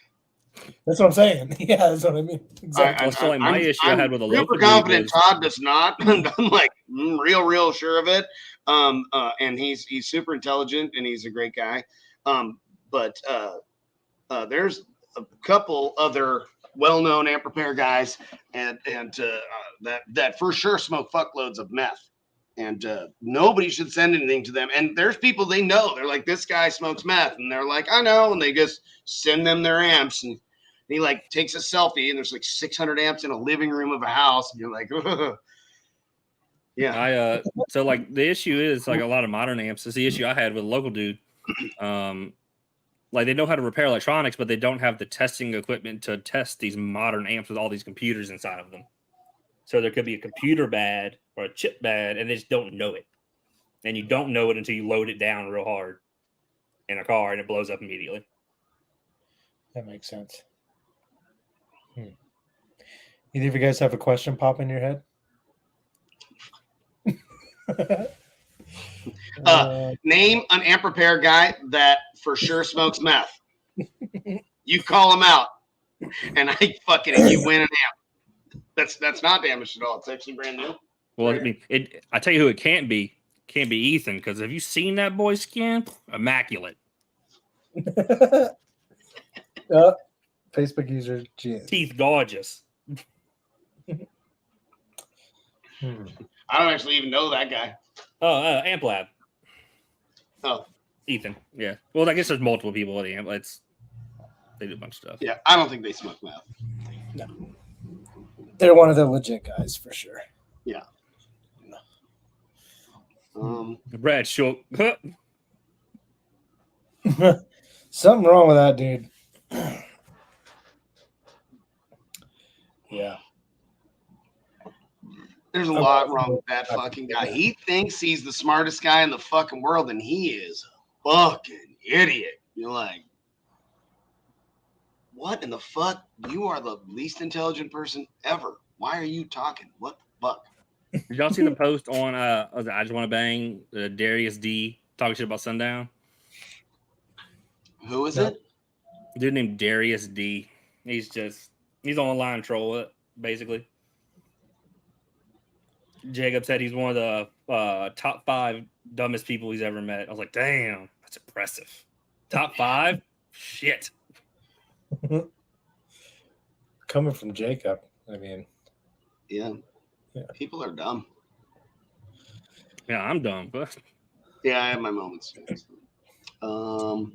That's what I'm saying. Yeah, that's what I mean. Exactly. My issue I had with a local super confident Todd does not. I'm like real sure of it. And he's super intelligent and he's a great guy. But there's a couple other well-known amp repair guys and that for sure smoke fuckloads of meth. And nobody should send anything to them. And there's people they know. They're like, this guy smokes meth. And they're like, I know. And they just send them their amps. And he like takes a selfie. And there's like 600 amps in a living room of a house. And you're like, ugh. Yeah. So like the issue is like a lot of modern amps. Is the issue I had with a local dude. Like they know how to repair electronics, but they don't have the testing equipment to test these modern amps with all these computers inside of them. So there could be a computer bad or a chip bad, and they just don't know it. And you don't know it until you load it down real hard in a car, and it blows up immediately. That makes sense. Either of you guys have a question pop in your head? Name an amp repair guy that for sure smokes meth. You call him out, and you win an amp. That's not damaged at all. It's actually brand new. Well, I mean, I tell you who it can't be. Can't be Ethan, because have you seen that boy's skin? Immaculate. Facebook user Jim. Teeth gorgeous. I don't actually even know that guy. Oh, Amp Lab. Oh, Ethan. Yeah. Well, I guess there's multiple people at the Amp. They do a bunch of stuff. Yeah, I don't think they smoke meth. No. They're one of the legit guys for sure. Yeah. Brad Short. Something wrong with that dude. Yeah. There's a lot wrong with that fucking guy. He thinks he's the smartest guy in the fucking world, and he is a fucking idiot. You're like, what in the fuck? You are the least intelligent person ever. Why are you talking? What the fuck? Did y'all see the post on I Just Want to Bang, Darius D talking shit about Sundown? Who is it? A dude named Darius D. He's online troll, basically. Jacob said he's one of the top 5 dumbest people he's ever met. I was like, damn, that's impressive. Top 5? Shit. Coming from Jacob, I mean. Yeah. People are dumb. Yeah, I'm dumb, but yeah, I have my moments. I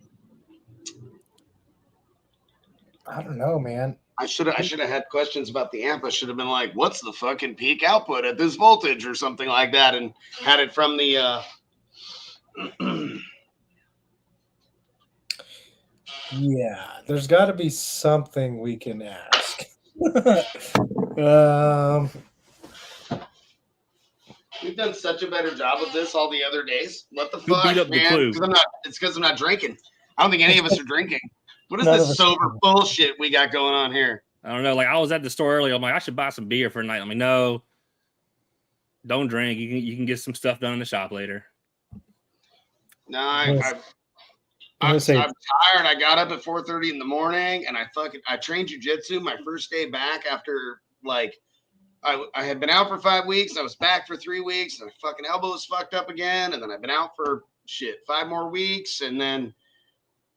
don't know, man. I should have had questions about the amp. I should have been like, what's the fucking peak output at this voltage or something like that, and had it from the Yeah, there's got to be something we can ask. We've done such a better job of this all the other days. What the Who fuck, beat up the clue? It's because I'm not drinking. I don't think any of us are drinking. What is None of this us sober bullshit we got going on here? I don't know. Like I was at the store earlier. I'm like, I should buy some beer for a night. I'm like, no, don't drink. You can get some stuff done in the shop later. No, I'm I'm gonna say tired. I got up at 4:30 in the morning and I trained jujitsu my first day back after like I had been out for 5 weeks. I was back for 3 weeks and my fucking elbow was fucked up again. And then I've been out for 5 more weeks. And then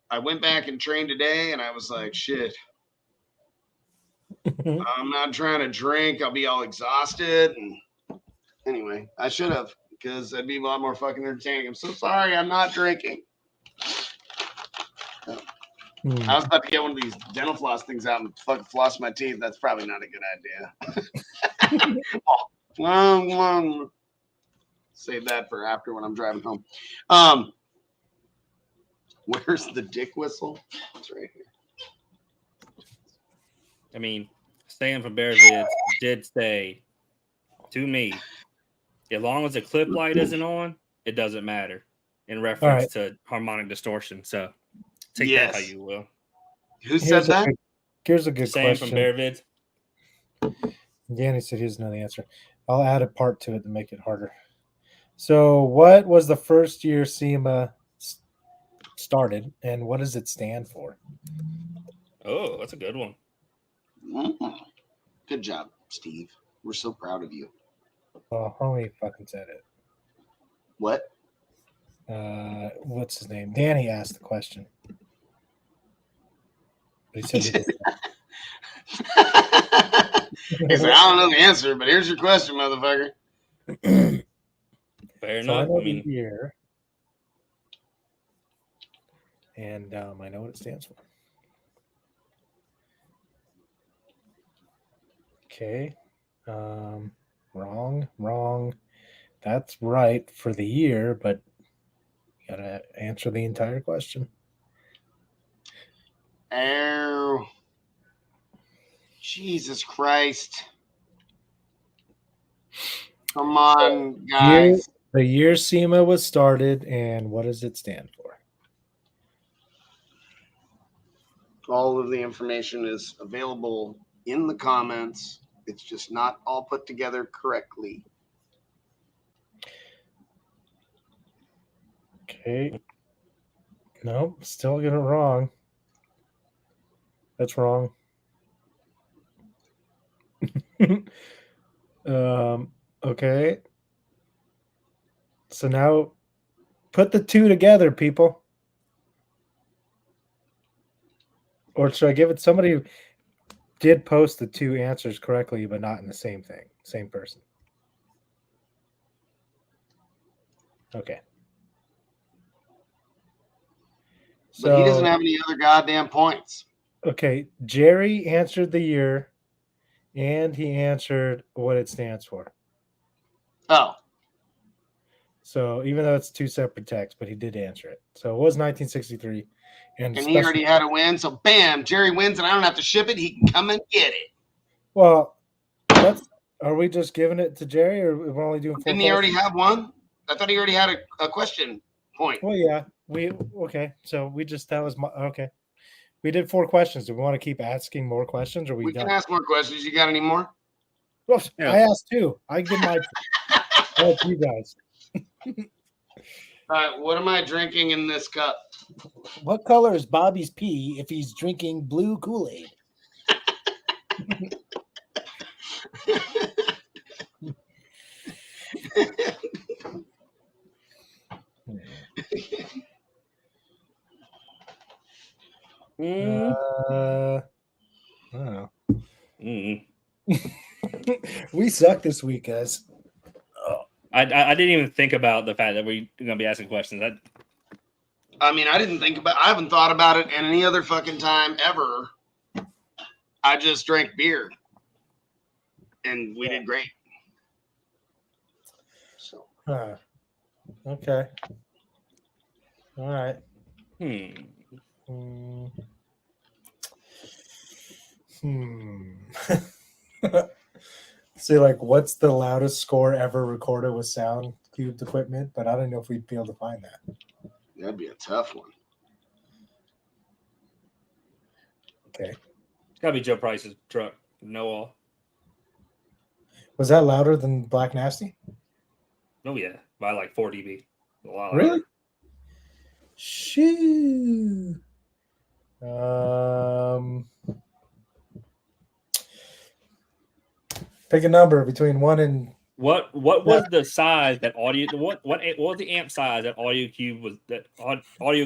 I went back and trained today and I was like, shit, I'm not trying to drink. I'll be all exhausted. And anyway, I should have because that'd be a lot more fucking entertaining. I'm so sorry. I'm not drinking. I was about to get one of these dental floss things out and fucking floss my teeth. That's probably not a good idea. Save that for after when I'm driving home. Where's the dick whistle? It's right here. I mean, Sam from Bear Vids did say to me, as long as the clip light isn't on, it doesn't matter in reference to harmonic distortion. So take that how you will. Who said that? Here's a good Sam question. from Bear Vids. Danny said he doesn't know the answer. I'll add a part to it to make it harder. So, what was the first year SEMA started, and what does it stand for? Oh, that's a good one. Mm-hmm. Good job, Steve. We're so proud of you. Oh, homie fucking said it. What? What's his name? Danny asked the question. But he said he didn't. He said, I don't know the answer, but here's your question, motherfucker. Fair So enough. I know the year, and I know what it stands for. Okay. Wrong. That's right for the year, but you gotta answer the entire question. Oh, Jesus Christ. Come on, guys. The year SEMA was started, and what does it stand for? All of the information is available in the comments. It's just not all put together correctly. Okay. Nope, still get it wrong. That's wrong. Okay. So now put the two together, people. Or should I give it? Somebody did post the two answers correctly, but not in the same thing. Same person. Okay. But he doesn't have any other goddamn points. Okay. Jerry answered the year, and he answered what it stands for. Oh. So even though it's two separate texts, but he did answer it. So it was 1963. And he already had a win. So bam, Jerry wins and I don't have to ship it. He can come and get it. Well, are we just giving it to Jerry or we're only doing 4 Didn't he already have one? I thought he already had a question point. Well, yeah. Okay. So we just okay. We did 4 questions. Do we want to keep asking more questions or we can ask more questions. You got any more? Well, yeah. I asked 2. I give my help you guys. All right, what am I drinking in this cup? What color is Bobby's pee if he's drinking blue Kool-Aid? I don't know. We suck this week, guys. I didn't even think about the fact that we're going to be asking questions. I mean, I haven't thought about it any other fucking time ever. I just drank beer. And we did great. So. Okay. All right. See, like, what's the loudest score ever recorded with sound cubed equipment? But I don't know if we'd be able to find that. That'd be a tough one. Okay. It's got to be Joe Price's truck. No all. Was that louder than Black Nasty? Oh, yeah. By like 4 dB. A lot really? louder. Shoo. Pick a number between 1 and What was the size that what was the amp size that Audio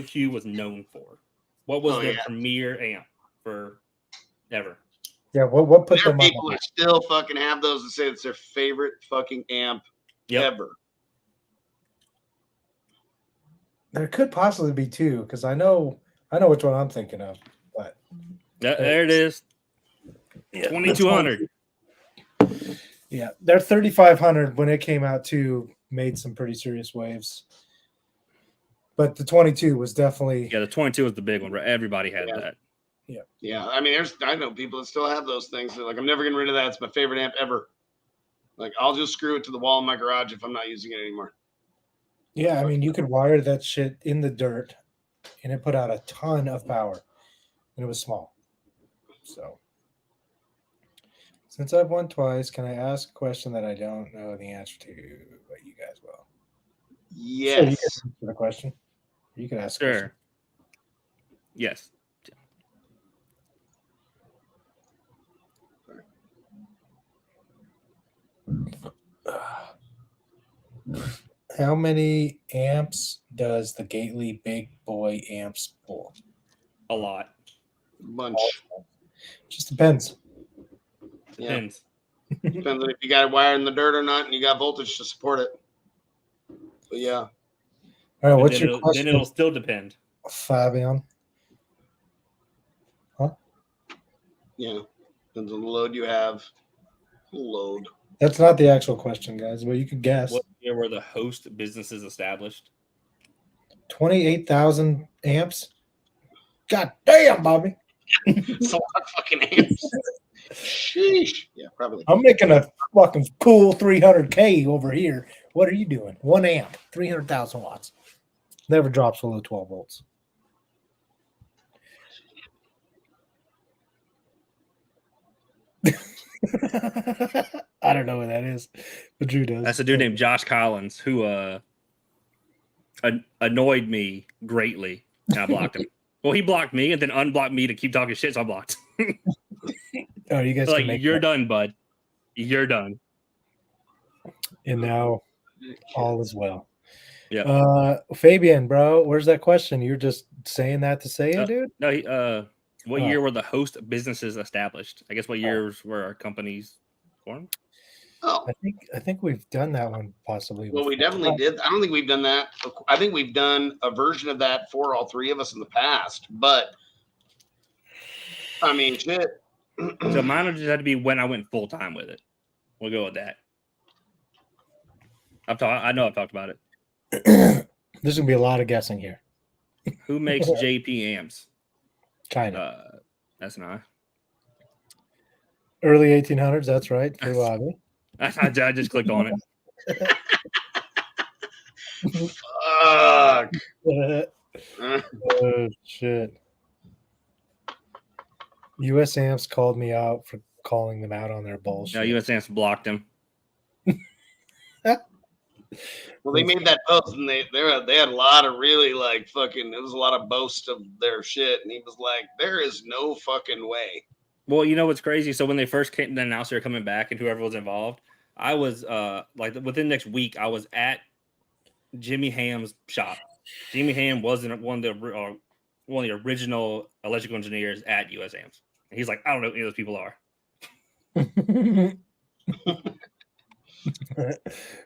Cube was known for? What was their premier amp for ever? Yeah, what put There them are on? people that still fucking have those and say it's their favorite fucking amp ever. There could possibly be two because I know which one I'm thinking of. But there it is. Yeah, 2200. Yeah, their 3500 when it came out too made some pretty serious waves. But the 22 was definitely the 22 was the big one. Right? Everybody had that. Yeah. I mean, I know people that still have those things. They're like, I'm never getting rid of that. It's my favorite amp ever. Like, I'll just screw it to the wall in my garage if I'm not using it anymore. Yeah, I mean, you could wire that shit in the dirt, and it put out a ton of power, and it was small. So, since I've won twice, can I ask a question that I don't know the answer to, but you guys will? Yes. Sure, you can answer the question. You can ask. Sure. Yes. How many amps does the Queitly Big Boy amps pull? A lot. Bunch. Just depends. Depends. Depends on if you got it wired in the dirt or not, and you got voltage to support it. But yeah. All right, what's your question? Then it'll still depend. Fabian. Huh? Yeah. Depends on the load you have. Load. That's not the actual question, guys, but you could guess. What year were the host businesses established? 28,000 amps. God damn, Bobby. It's a lot of fucking amps. Sheesh. Yeah, probably. I'm making a fucking cool 300K over here. What are you doing? 1 amp, 300,000 watts. Never drops below 12 volts. I don't know what that is, but Drew does. That's a dude named Josh Collins who annoyed me greatly. And I blocked him. Well, he blocked me and then unblocked me to keep talking shit, so I blocked. Oh, you guys like, you're done, bud. You're done. And now all is well. Yeah. Fabian, bro, where's that question? You're just saying that to say it, dude? No, what year were the host businesses established? I guess what years were our companies formed? Oh, I think we've done that one possibly. Well, we definitely did. I don't think we've done that. I think we've done a version of that for all three of us in the past. But I mean, shit. So mine just had to be when I went full time with it. We'll go with that. I know I've talked about it. There's gonna be a lot of guessing here. Who makes JP amps? Kind of. That's not. Early 1800s. That's right. For Bobby. I just clicked on it. Fuck. Oh shit. US Amps called me out for calling them out on their bullshit. No, US Amps blocked him. Well, they made that post and they had a lot of really like fucking. It was a lot of boast of their shit, and he was like, "There is no fucking way." Well, you know what's crazy? So when they first came, then announced they were coming back, and whoever was involved, I was like within the next week, I was at Jimmy Ham's shop. Jimmy Ham wasn't one of the original electrical engineers at US Amps. And he's like, I don't know who any of those people are.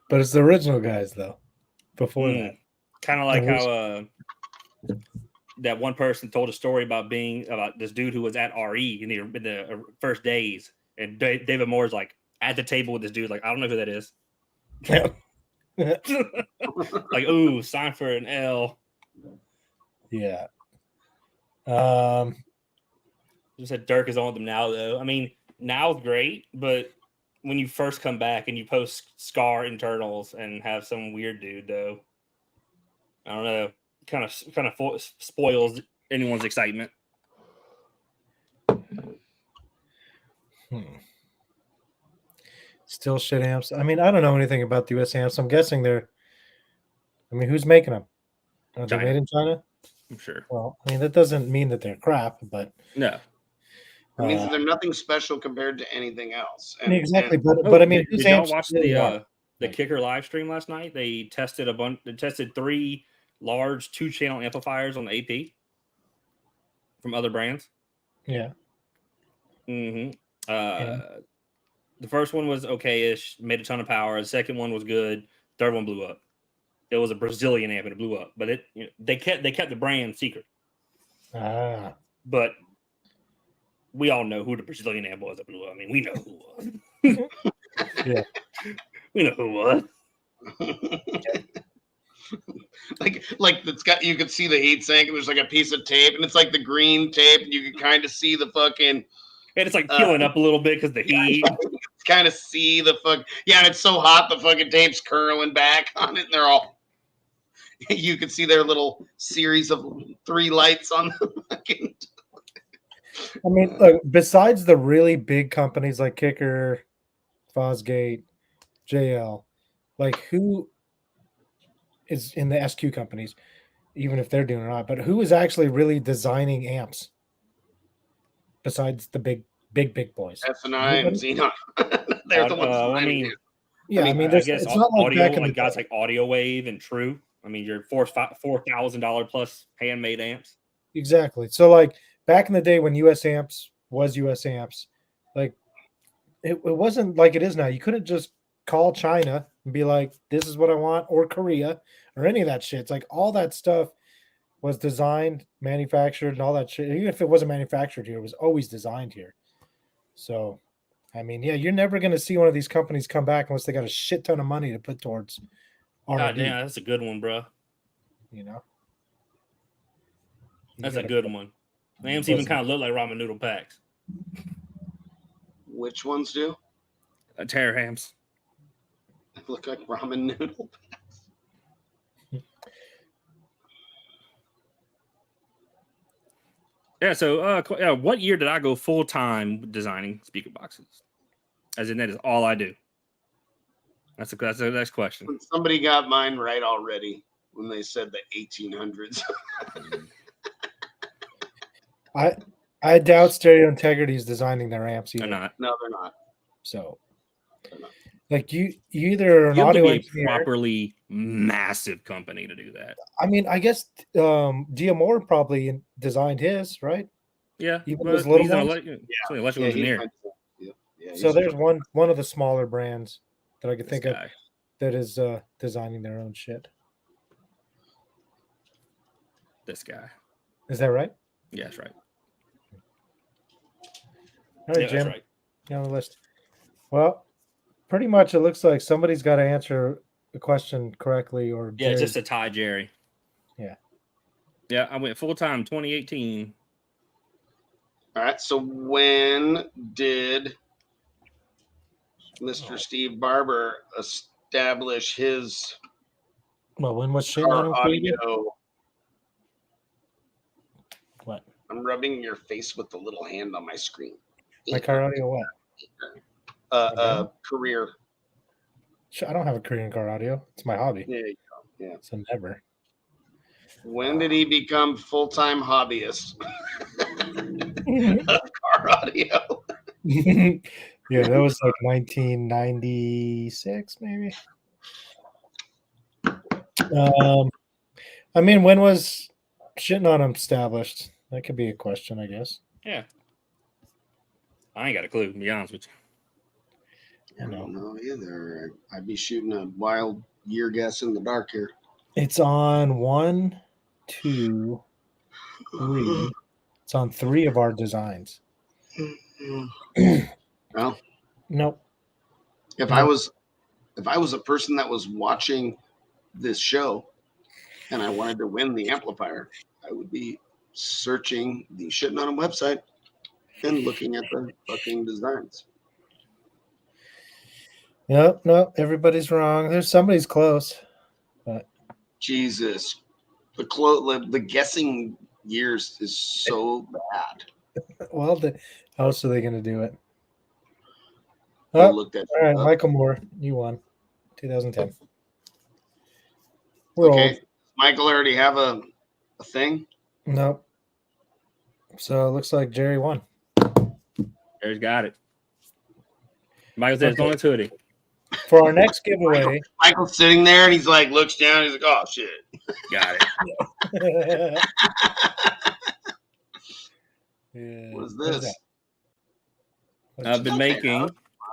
But it's the original guys though. Before that, kind of like how that one person told a story about this dude who was at RE in the first days, and David Moore's like at the table with this dude, like I don't know who that is. Like, ooh, sign for an L. Yeah. Just said Dirk is on with them now, though. I mean, now's great, but when you first come back and you post Scar internals and have some weird dude, though, I don't know, kind of spoils anyone's excitement. Still shit amps. I mean, I don't know anything about the US amps. I'm guessing who's making them? Are they made in China? I'm sure. Well, I mean, that doesn't mean that they're crap, but No. It means that they're nothing special compared to anything else. And, exactly. and But I mean, did y'all watch the Kicker live stream last night? They tested They tested 3 large 2-channel amplifiers on the AP from other brands. Yeah. Mm-hmm. The first one was okay-ish, made a ton of power. The second one was good. Third one blew up. It was a Brazilian amp and it blew up, but they kept the brand secret. But we all know who the Brazilian amp was that blew up. I mean, we know who it was. Yeah, we know who it was. like it's got, you can see the heat sink and there's like a piece of tape and it's like the green tape and you can kind of see the fucking, and it's like peeling up a little bit because the heat. Kind of see the and it's so hot the fucking tape's curling back on it and they're all, you can see their little series of 3 lights on the fucking. I mean, look, besides the really big companies like Kicker, Fosgate, JL, like who is in the SQ companies, even if they're doing it or not, but who is actually really designing amps besides the big boys? S&I and Xenon. They're the ones. I mean, I guess it's not like audio, like guys like Audio Wave and True. I mean, your $4,000 plus handmade amps. Exactly. So, like back in the day when US Amps was US Amps, like it wasn't like it is now. You couldn't just call China and be like, "This is what I want," or Korea, or any of that shit. It's like all that stuff was designed, manufactured, and all that shit. Even if it wasn't manufactured here, it was always designed here. So, I mean, yeah, you're never going to see one of these companies come back unless they got a shit ton of money to put towards R&D. Yeah, that's a good one, bro. You know, that's a good one. The amps even kind of look like ramen noodle packs. Which ones do? Terror amps. They look like ramen noodle packs. Yeah. So, what year did I go full time designing speaker boxes? As in, that is all I do. That's the next question. Somebody got mine right already when they said the 1800s. I doubt Stereo Integrity is designing their amps either. They're not. No, they're not. So, like you either an audio engineer, properly massive company to do that. I mean, I guess Moore probably designed his, right? Yeah, even those little ones. Electrical engineer. So there's one of the smaller brands that I could think of that is designing their own shit. This guy. Is that right? Yeah, that's right. All right, Jim. That's right. You're on the list. Well, pretty much it looks like somebody's got to answer the question correctly, or yeah, Jerry. Just to tie Jerry. Yeah. Yeah, I went full time 2018. All right. So when did Mr. Steve Barber establish his? Well, when was shit on audio? What? I'm rubbing your face with the little hand on my screen. My car audio what? Career. I don't have a career in car audio. It's my hobby. Yeah, you go. Yeah. So never. When did he become full-time hobbyist of car audio? Yeah, that was like 1996, maybe. I mean, when was shitting on him established? That could be a question, I guess. Yeah. I ain't got a clue, to be honest with you. I don't know either. I'd be shooting a wild year guess in the dark here. It's on 1, 2, 3. It's on 3 of our designs. Well, nope. If I was a person that was watching this show and I wanted to win the amplifier, I would be searching the Shitting on 'em website and looking at the fucking designs. Nope. Everybody's wrong. There's somebody's close. But Jesus, the guessing years is so bad. Well, how else are they going to do it? All right, Michael Moore, you won. 2010. Okay, old. Michael already have a thing? Nope. So it looks like Jerry won. There's got it. Michael says, "Don't to it." For our next giveaway, Michael's sitting there and he's like, looks down. He's like, oh shit. Got it. yeah, What is what this? that? I've been Okay, making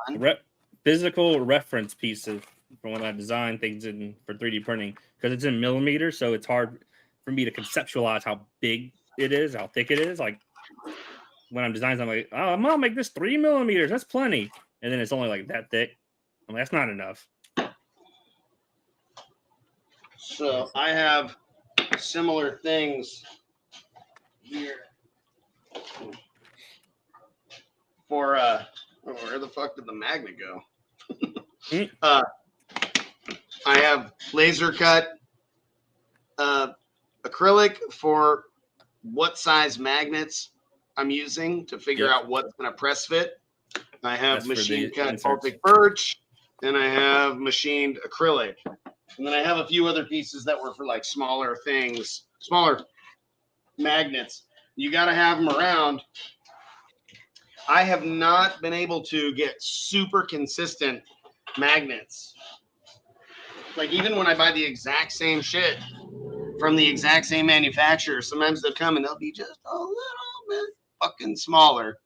fun. physical reference pieces for when I design things for 3D printing because it's in millimeters, so it's hard for me to conceptualize how big it is, how thick it is. Like when I'm designing, I'm like, oh, I'm gonna make this 3 millimeters. That's plenty, and then it's only like that thick. I'm like, that's not enough. So I have similar things here for where the fuck did the magnet go? I have laser cut acrylic for what size magnets I'm using to figure out what's going to press fit. I have machine cut Baltic birch, and I have machined acrylic. And then I have a few other pieces that were for like smaller things, smaller magnets. You got to have them around. I have not been able to get super consistent magnets. Like even when I buy the exact same shit from the exact same manufacturer, sometimes they'll come and they'll be just a little bit fucking smaller.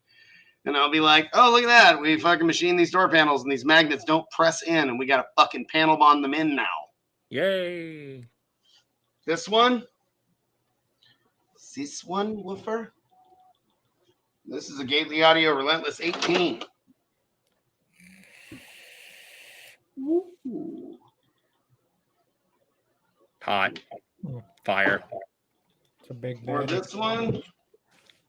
And I'll be like, oh, look at that. We fucking machined these door panels and these magnets don't press in and we got to fucking panel bond them in now. Yay. This one, woofer. This is a Queitly Audio Relentless 18. Ooh. Hot. Fire. It's a big For bag. this one,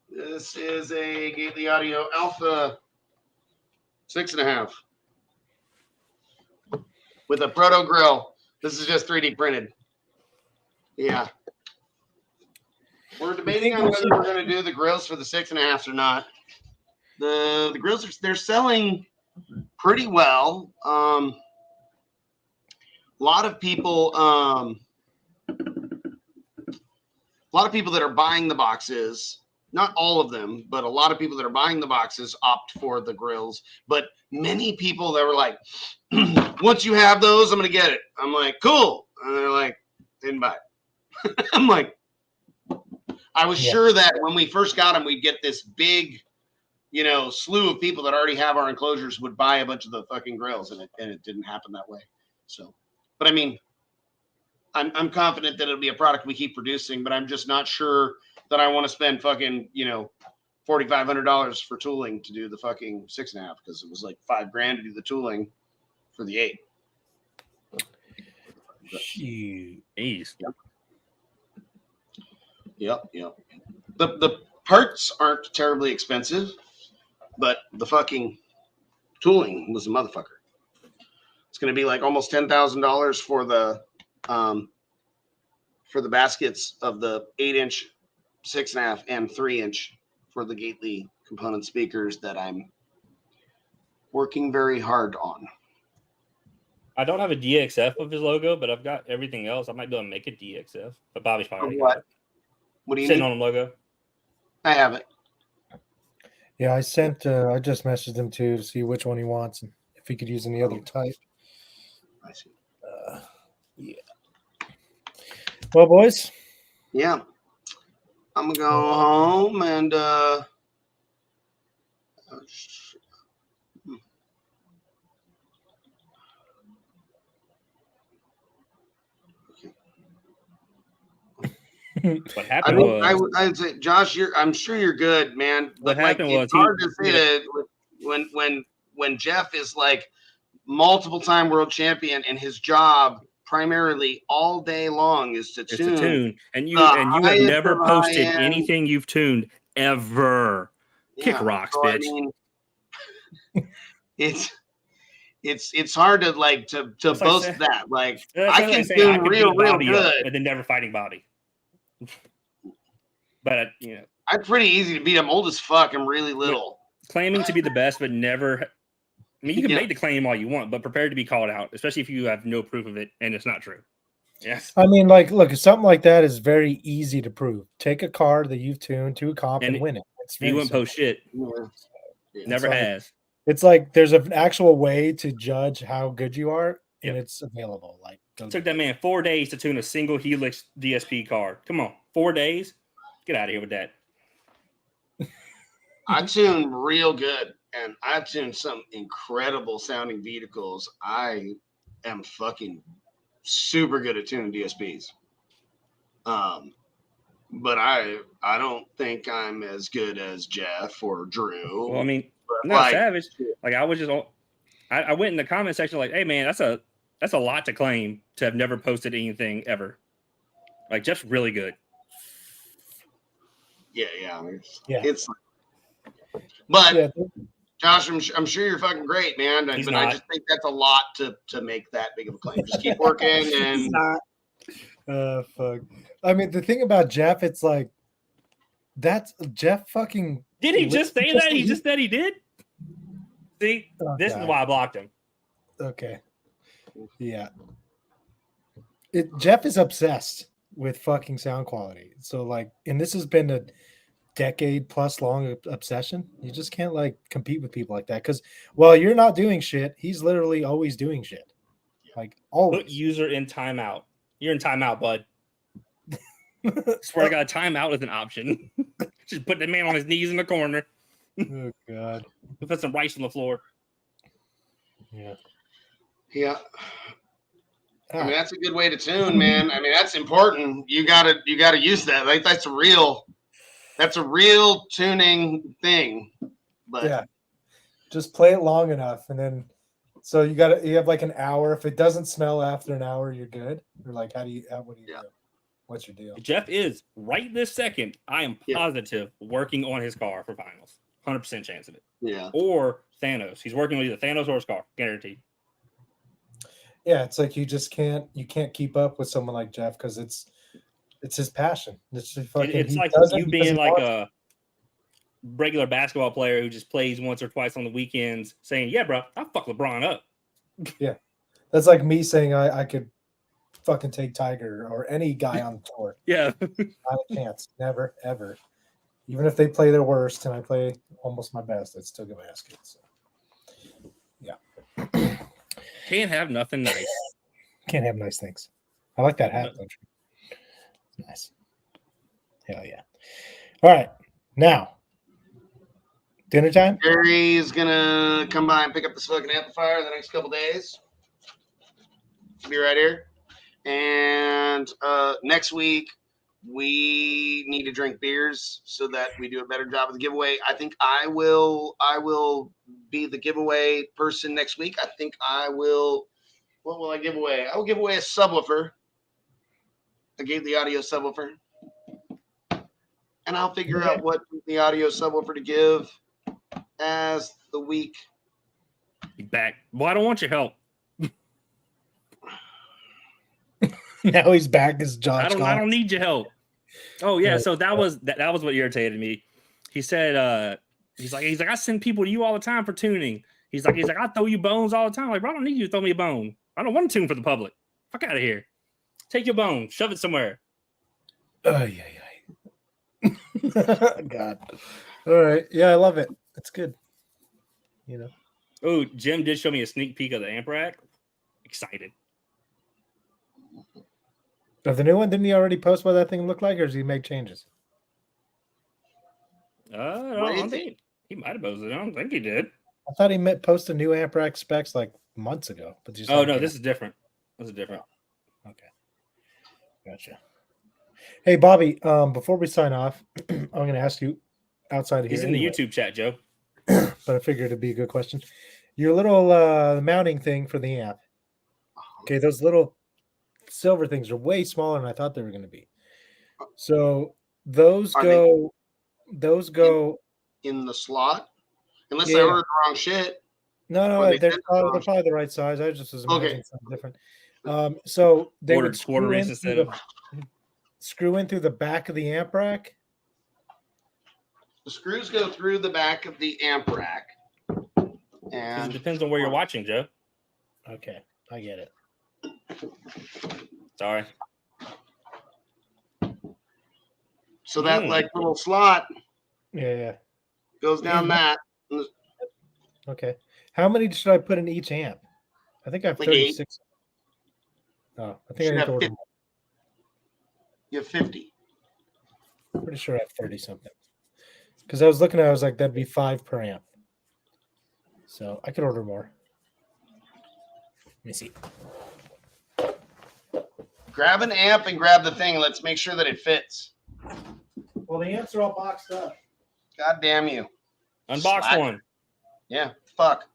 this is a Queitly Audio Alpha 6.5 with a proto grill. This is just 3D printed. Yeah. We're debating on whether we're going to do the grills for the 6.5s or not. The grills they're selling pretty well. A lot of people that are buying the boxes, not all of them, but a lot of people that are buying the boxes opt for the grills. But many people that were like, once you have those, I'm going to get it. I'm like, cool. And they're like, didn't buy it. I'm like, I was sure that when we first got them, we'd get this big, slew of people that already have our enclosures would buy a bunch of the fucking grills, and it didn't happen that way. So, but I mean, I'm confident that it'll be a product we keep producing, but I'm just not sure that I want to spend fucking, $4,500 for tooling to do the fucking 6.5 because it was like $5,000 to do the tooling for the 8. Jeez. Yep. The parts aren't terribly expensive, but the fucking tooling was a motherfucker. It's going to be like almost $10,000 for the baskets of the 8-inch, 6.5, and 3-inch for the Queitly component speakers that I'm working very hard on. I don't have a DXF of his logo, but I've got everything else. I might be able to make a DXF, but Bobby's probably what? What do you sitting need? on him logo. I have it. Yeah, I just messaged him to see which one he wants and if he could use any other type. I see. Yeah. Well, boys. Yeah. I'm going to go home and What happened I'd say, Josh, I'm sure you're good, man. What But happened was it's hard to say that when Jeff is like multiple time world champion and his job primarily all day long is to tune. And you have never posted anything you've tuned ever. Kick rocks, so, bitch. I mean, it's hard to boast that. Like I can tune real good, and then never fighting Bobby. But I'm pretty easy to beat. I'm old as fuck. I'm really little. Claiming to be the best, but never. I mean, you can make the claim all you want, but prepare to be called out, especially if you have no proof of it and it's not true. Yes. I mean, like, look, something like that is very easy to prove. Take a car that you've tuned to a comp and win it. It's He very wouldn't simple. post shit. Yeah. Never like- has. It's like there's an actual way to judge how good you are, and Yep. it's available. Like, It took that man 4 days to tune a single Helix DSP car. Come on, 4 days? Get out of here with that. I tune real good, and I tune some incredible sounding vehicles. I am fucking super good at tuning DSPs. But I don't think I'm as good as Jeff or Drew. Well, I mean, but no, Savage. Like I was just, I went in the comment section like, hey man, that's a lot to claim to have never posted anything ever. Like Jeff's really good. Yeah. yeah. But Yeah. Josh, I'm sure you're fucking great, man. He's but not. I just think that's a lot to make that big of a claim. Just keep working and Fuck. I mean, the thing about Jeff, it's like that's Jeff fucking. Did he just say that? He just said he did. See, this is why I blocked him. Okay. Yeah. Jeff is obsessed with fucking sound quality. So like, and this has been a decade plus long obsession. You just can't like compete with people like that because while you're not doing shit, he's literally always doing shit. Like always. Put user in timeout. You're in timeout, bud. Swear I got a timeout as an option. Just put the man on his knees in the corner. Oh God. Put some rice on the floor. Yeah. Yeah. I mean, that's a good way to tune, man. I mean, that's important. You gotta use that. Like that's a real tuning thing. But yeah. Just play it long enough and then so you have like an hour. If it doesn't smell after an hour, you're good. Or like what do you do? What's your deal? Jeff is right this second. I am positive working on his car for finals. 100% chance of it. Yeah. Or Thanos. He's working with either Thanos or his car. Guaranteed. Yeah, it's like you can't keep up with someone like Jeff because it's his passion. It's like you being like a regular basketball player who just plays once or twice on the weekends saying, yeah, bro, I'll fuck LeBron up. Yeah. That's like me saying I could fucking take Tiger or any guy on the tour. Yeah. Not a chance. Never, ever. Even if they play their worst and I play almost my best, I'd still get my ass kicked. So. Yeah. Can't have nothing nice. Can't have nice things. I like that hat, don't you? Nice. Hell yeah. All right. Now, dinner time? Gary's gonna come by and pick up this fucking amplifier the next couple days. Be right here. And next week we need to drink beers so that we do a better job of the giveaway. I think I will be the giveaway person next week. I think I will. What will I give away? I will give away a subwoofer. I gave the audio subwoofer. And I'll figure out what the audio subwoofer to give as the week. Back. Well, I don't want your help. Now he's back as Josh. I don't need your help. Oh yeah, so that was what irritated me. He said he's like I send people to you all the time for tuning. He's like I throw you bones all the time. Like, bro, I don't need you to throw me a bone. I don't want to tune for the public. Fuck out of here. Take your bone, shove it somewhere. Oh yeah. God. All right. Yeah, I love it. It's good. You know. Oh, Jim did show me a sneak peek of the amp rack. Excited. Of the new one, didn't he already post what that thing looked like, or does he make changes? I don't think he might have posted it. I don't think he did. I thought he posted new amp rack specs like months ago. But This is different. This is different. Okay. Gotcha. Hey, Bobby, before we sign off, I'm going to ask you outside of here. He's in the YouTube chat, Joe. But I figured it'd be a good question. Your little mounting thing for the amp. Okay, those little silver things are way smaller than I thought they were going to be. So those go in the slot, unless I ordered the wrong shit. No, they're probably the right size. I just was imagining something different. So they ordered quarters instead of screw in through the back of the amp rack. The screws go through the back of the amp rack, and it depends on where you're watching, Joe. Okay, I get it. Sorry. So that like little slot Yeah. goes down that. Okay. How many should I put in each amp? I think I have Like 8. 36. Oh, I You think I should need have to order 50. You have 50. more. Pretty sure I have 30 something. Because I was looking at it, I was like, that'd be 5 per amp. So I could order more. Let me see. Grab an amp and grab the thing. Let's make sure that it fits. Well, the amps are all boxed up. God damn you. Unbox Slack. one. Yeah, fuck.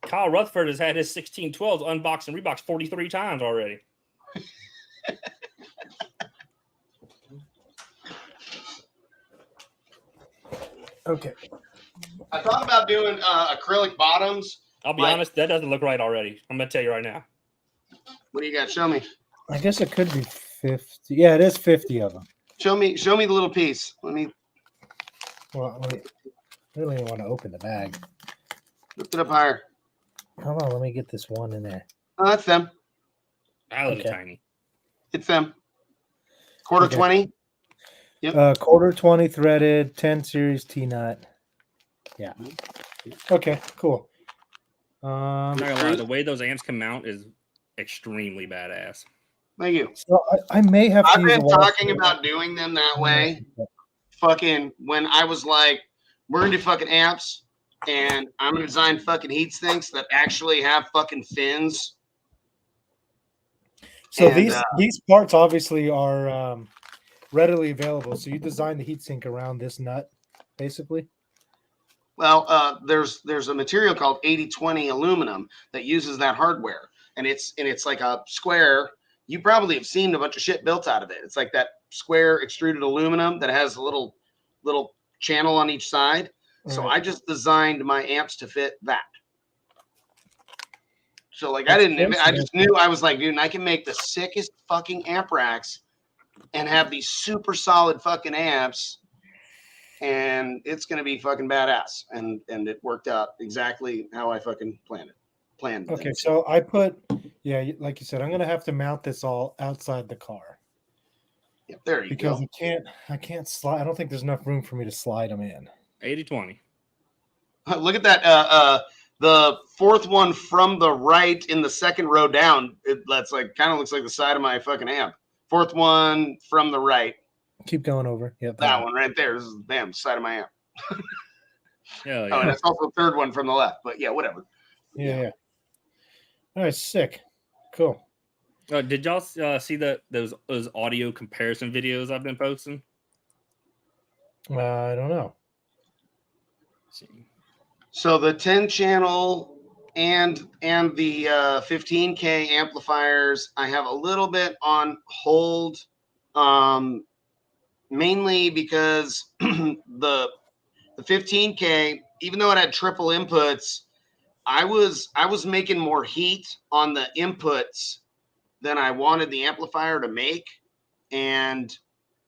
Kyle Rutherford has had his 1612s unboxed and reboxed 43 times already. Okay. I thought about doing acrylic bottoms. I'll be honest, that doesn't look right already. I'm going to tell you right now. What do you got? Show me. I guess it could be 50. Yeah, it is 50 of them. Show me the little piece. Let me Well, I really want to open the bag. lift it up higher. Hold on, let me get this one in there. Oh, that's them. That was Okay. tiny. It's them. Quarter Okay. 20. Quarter 20 threaded, 10 series T-nut. Yeah. Okay, cool. I'm not gonna lie, the way those amps come out is extremely badass. Thank you. So I may have to I've use been a wall talking stand. about doing them that way. Fucking when I was like, we're gonna do fucking amps and I'm gonna design fucking heat sinks that actually have fucking fins. So And, these parts obviously are readily available. So you design the heatsink around this nut, basically. well, there's a material called 8020 aluminum that uses that hardware, and it's like a square. You probably have seen a bunch of shit built out of it. It's like that square extruded aluminum that has a little channel on each side. So Right. I just designed my amps to fit that. So like That's I just knew, I was like, dude, I can make the sickest fucking amp racks and have these super solid fucking amps, and it's gonna be fucking badass. And it worked out exactly how I fucking planned. Okay, things. so I put, like you said, I'm gonna have to mount this all outside the car Yeah, there you because go. I can't slide. I don't think there's enough room for me to slide them in. 80-20. Look at that. The fourth one from the right in the second row down. That's like kind of looks like the side of my fucking amp. Fourth one from the right. Keep going over. Yep, That one right there. This is the side of my amp. Hell Oh, yeah. and it's also the third one from the left. But yeah, whatever. Yeah. All right, sick, cool. Did y'all see those audio comparison videos I've been posting? I don't know. Let's see. So the 10 channel and the 15K amplifiers, I have a little bit on hold, mainly because the 15K, even though it had triple inputs, I was making more heat on the inputs than I wanted the amplifier to make, and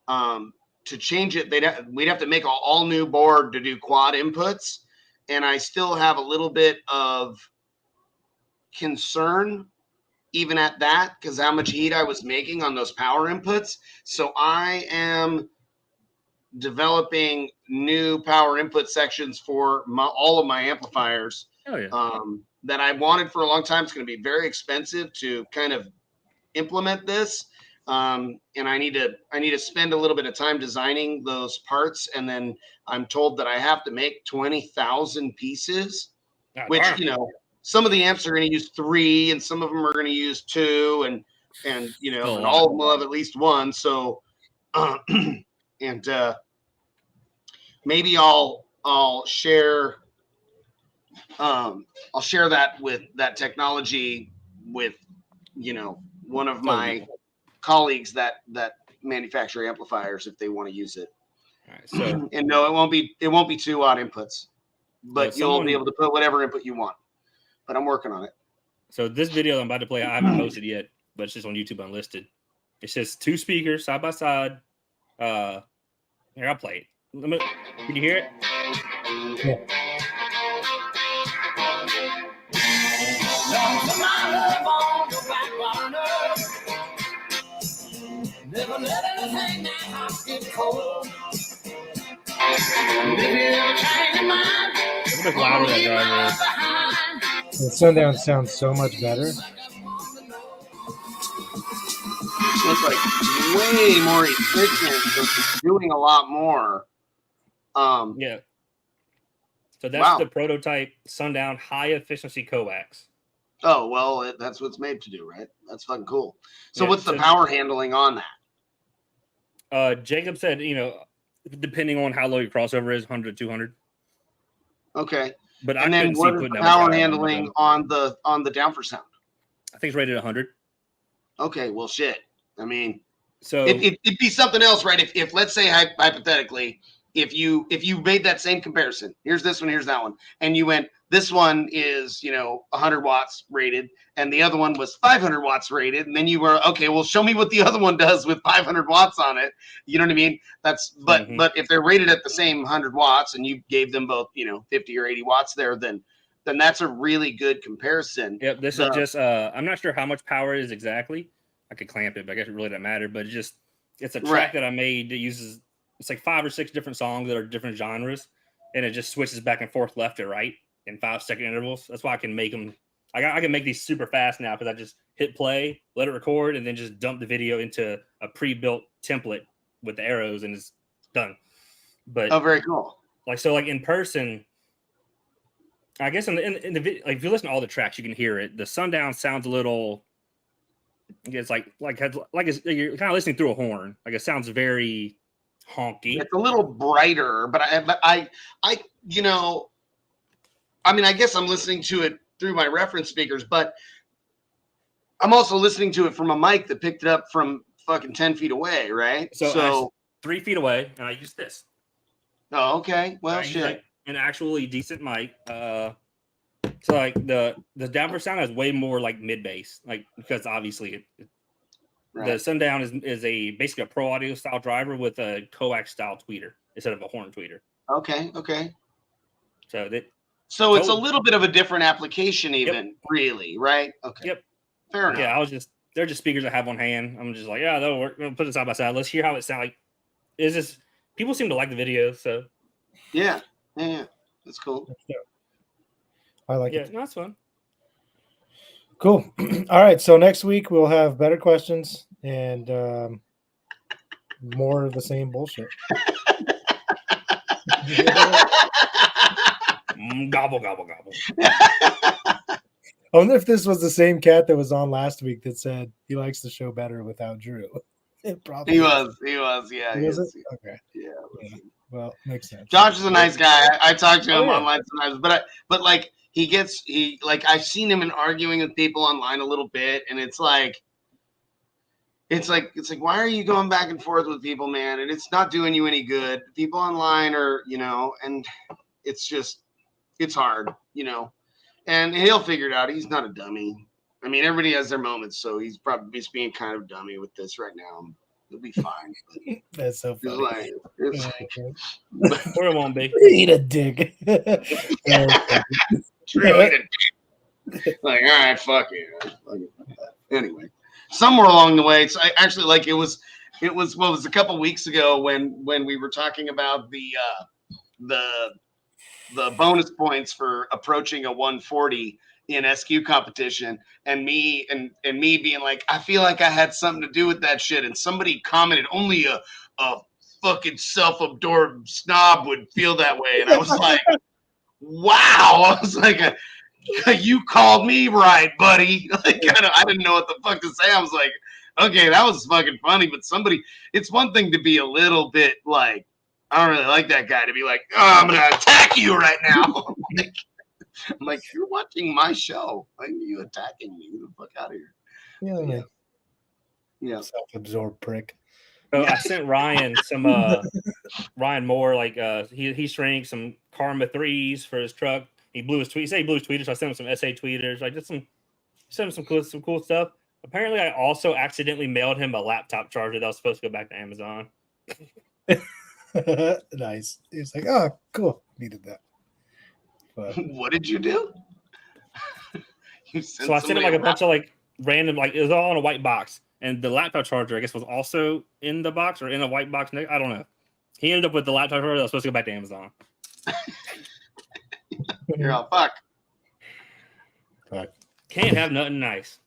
to change it, we'd have to make an all new board to do quad inputs. And I still have a little bit of concern even at that, because how much heat I was making on those power inputs. So I am developing new power input sections for all of my amplifiers. Oh yeah. That I wanted for a long time. It's going to be very expensive to kind of implement this. And I need to spend a little bit of time designing those parts, and then I'm told that I have to make 20,000 pieces, which, you know, some of the amps are going to use 3 and some of them are going to use 2, and you know, and all of them will have at least 1. So, and maybe I'll share that with that technology with, you know, one of my colleagues that manufacture amplifiers if they want to use it. All right, so and no, it won't be 2 odd inputs, but you'll be able to put whatever input you want. But I'm working on it. So this video I'm about to play, I haven't posted yet, but it's just on YouTube unlisted. It's just 2 speakers side by side. Here, I'll play it. Can you hear it? Yeah. Look how louder that driver is. The Sundown sounds so much better. It's like way more efficient. It's doing a lot more. Yeah. So that's Wow. the prototype Sundown high efficiency coax. Oh, well, that's what it's made to do, right? That's fucking cool. So Yeah, what's the so- power handling on that? Jacob said, depending on how low your crossover is, 100 to 200. Okay. But I And then couldn't see what is putting the that much power on it, handling so on the down for sound? I think it's rated at 100. Okay, well, shit. I mean, So it'd be something else, right? If let's say hypothetically, if you made that same comparison, here's this one, here's that one, and you went, this one is 100 watts rated, and the other one was 500 watts rated, and then you were okay. Well, show me what the other one does with 500 watts on it. You know what I mean? But if they're rated at the same 100 watts, and you gave them both 50 or 80 watts there, then that's a really good comparison. Yep, this is just I'm not sure how much power it is exactly. I could clamp it, but I guess it really doesn't matter. But it's a track that I made that uses it's like 5 or 6 different songs that are different genres, and it just switches back and forth left to right in 5-second intervals. That's why I can make them. I can make these super fast now because I just hit play, let it record, and then just dump the video into a pre-built template with the arrows, and it's done. But very cool. Like in person, I guess in the video, like if you listen to all the tracks, you can hear it. The Sundown sounds a little. It's like you're kind of listening through a horn. Like it sounds very honky. It's a little brighter, but I mean, I guess I'm listening to it through my reference speakers, but I'm also listening to it from a mic that picked it up from fucking 10 feet away, right? So 3 feet away, and I use this. Oh, okay. Well, shit. Like an actually decent mic. So like the downward sound has way more like mid bass, like because obviously the Sundown is basically a pro audio style driver with a coax style tweeter instead of a horn tweeter. Okay. So it's a little bit of a different application, even really, right? Okay. Yep. Fair enough. Yeah, they're just speakers I have on hand. I'm just like, yeah, that'll work. We'll put it side by side. Let's hear how it sounds. Like, is this? People seem to like the video, so yeah, that's cool. I like it. Yeah, that's fun. Cool. All right. So next week we'll have better questions and more of the same bullshit. Gobble, gobble, gobble. I wonder if this was the same cat that was on last week that said he likes the show better without Drew. It probably he was. Yeah. Was it? Okay. Yeah. Well, makes sense. Josh is a nice guy. I talk to him online sometimes, but like I've seen him in arguing with people online a little bit, and it's like why are you going back and forth with people, man? And it's not doing you any good. People online are, and it's hard, and he'll figure it out. He's not a dummy. I mean, everybody has their moments, so he's probably just being kind of dummy with this right now. He'll be fine. That's so funny. Or it won't be. Eat a dick. Like, all right, fuck it. Anyway, somewhere along the way, so I actually it was a couple weeks ago when we were talking about the bonus points for approaching a 140 in SQ competition, and me being like, I feel like I had something to do with that shit, and somebody commented, only a fucking self-absorbed snob would feel that way, and I was like, wow. I was like, you called me right, buddy. Like, I didn't know what the fuck to say. I was like, okay, that was fucking funny, but it's one thing to be a little bit like, I don't really like that guy, to be like, oh, I'm gonna attack you right now. I'm like, you're watching my show. Why are you attacking me? Get the fuck out of here. Yeah. Self-absorbed prick. So I sent Ryan some Ryan Moore, like he shrank some Karma 3s for his truck. He blew his tweet. He said he blew his tweeters, so I sent him some SA tweeters. I did sent him some cool stuff. Apparently, I also accidentally mailed him a laptop charger that was supposed to go back to Amazon. Nice. He was like, oh, cool. Needed that. But what did you do? So I sent him like a bunch of like random, like it was all in a white box, and the laptop charger, I guess, was also in the box or in a white box. I don't know. He ended up with the laptop charger that was supposed to go back to Amazon. You're all fuck. Can't have nothing nice.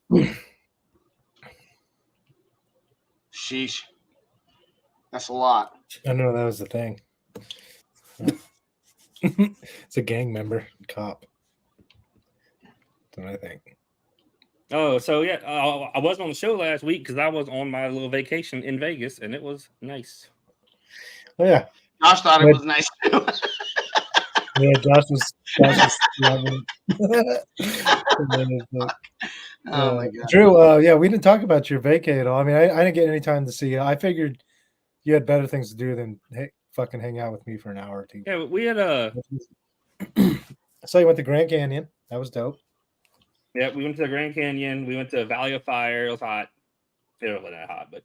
Sheesh. That's a lot. I know that was the thing. It's a gang member, cop. That's what I think. Oh, so yeah, I wasn't on the show last week because I was on my little vacation in Vegas, and it was nice. Oh yeah, Josh thought it was nice too. yeah. Josh was loving it. Oh my god, Drew. Yeah, we didn't talk about your vacay at all. I mean, I didn't get any time to see you. I figured you had better things to do than fucking hang out with me for an hour or two. Yeah, we had I saw you went to Grand Canyon. That was dope. Yeah, we went to the Grand Canyon. We went to Valley of Fire. It was hot. It wasn't that hot, but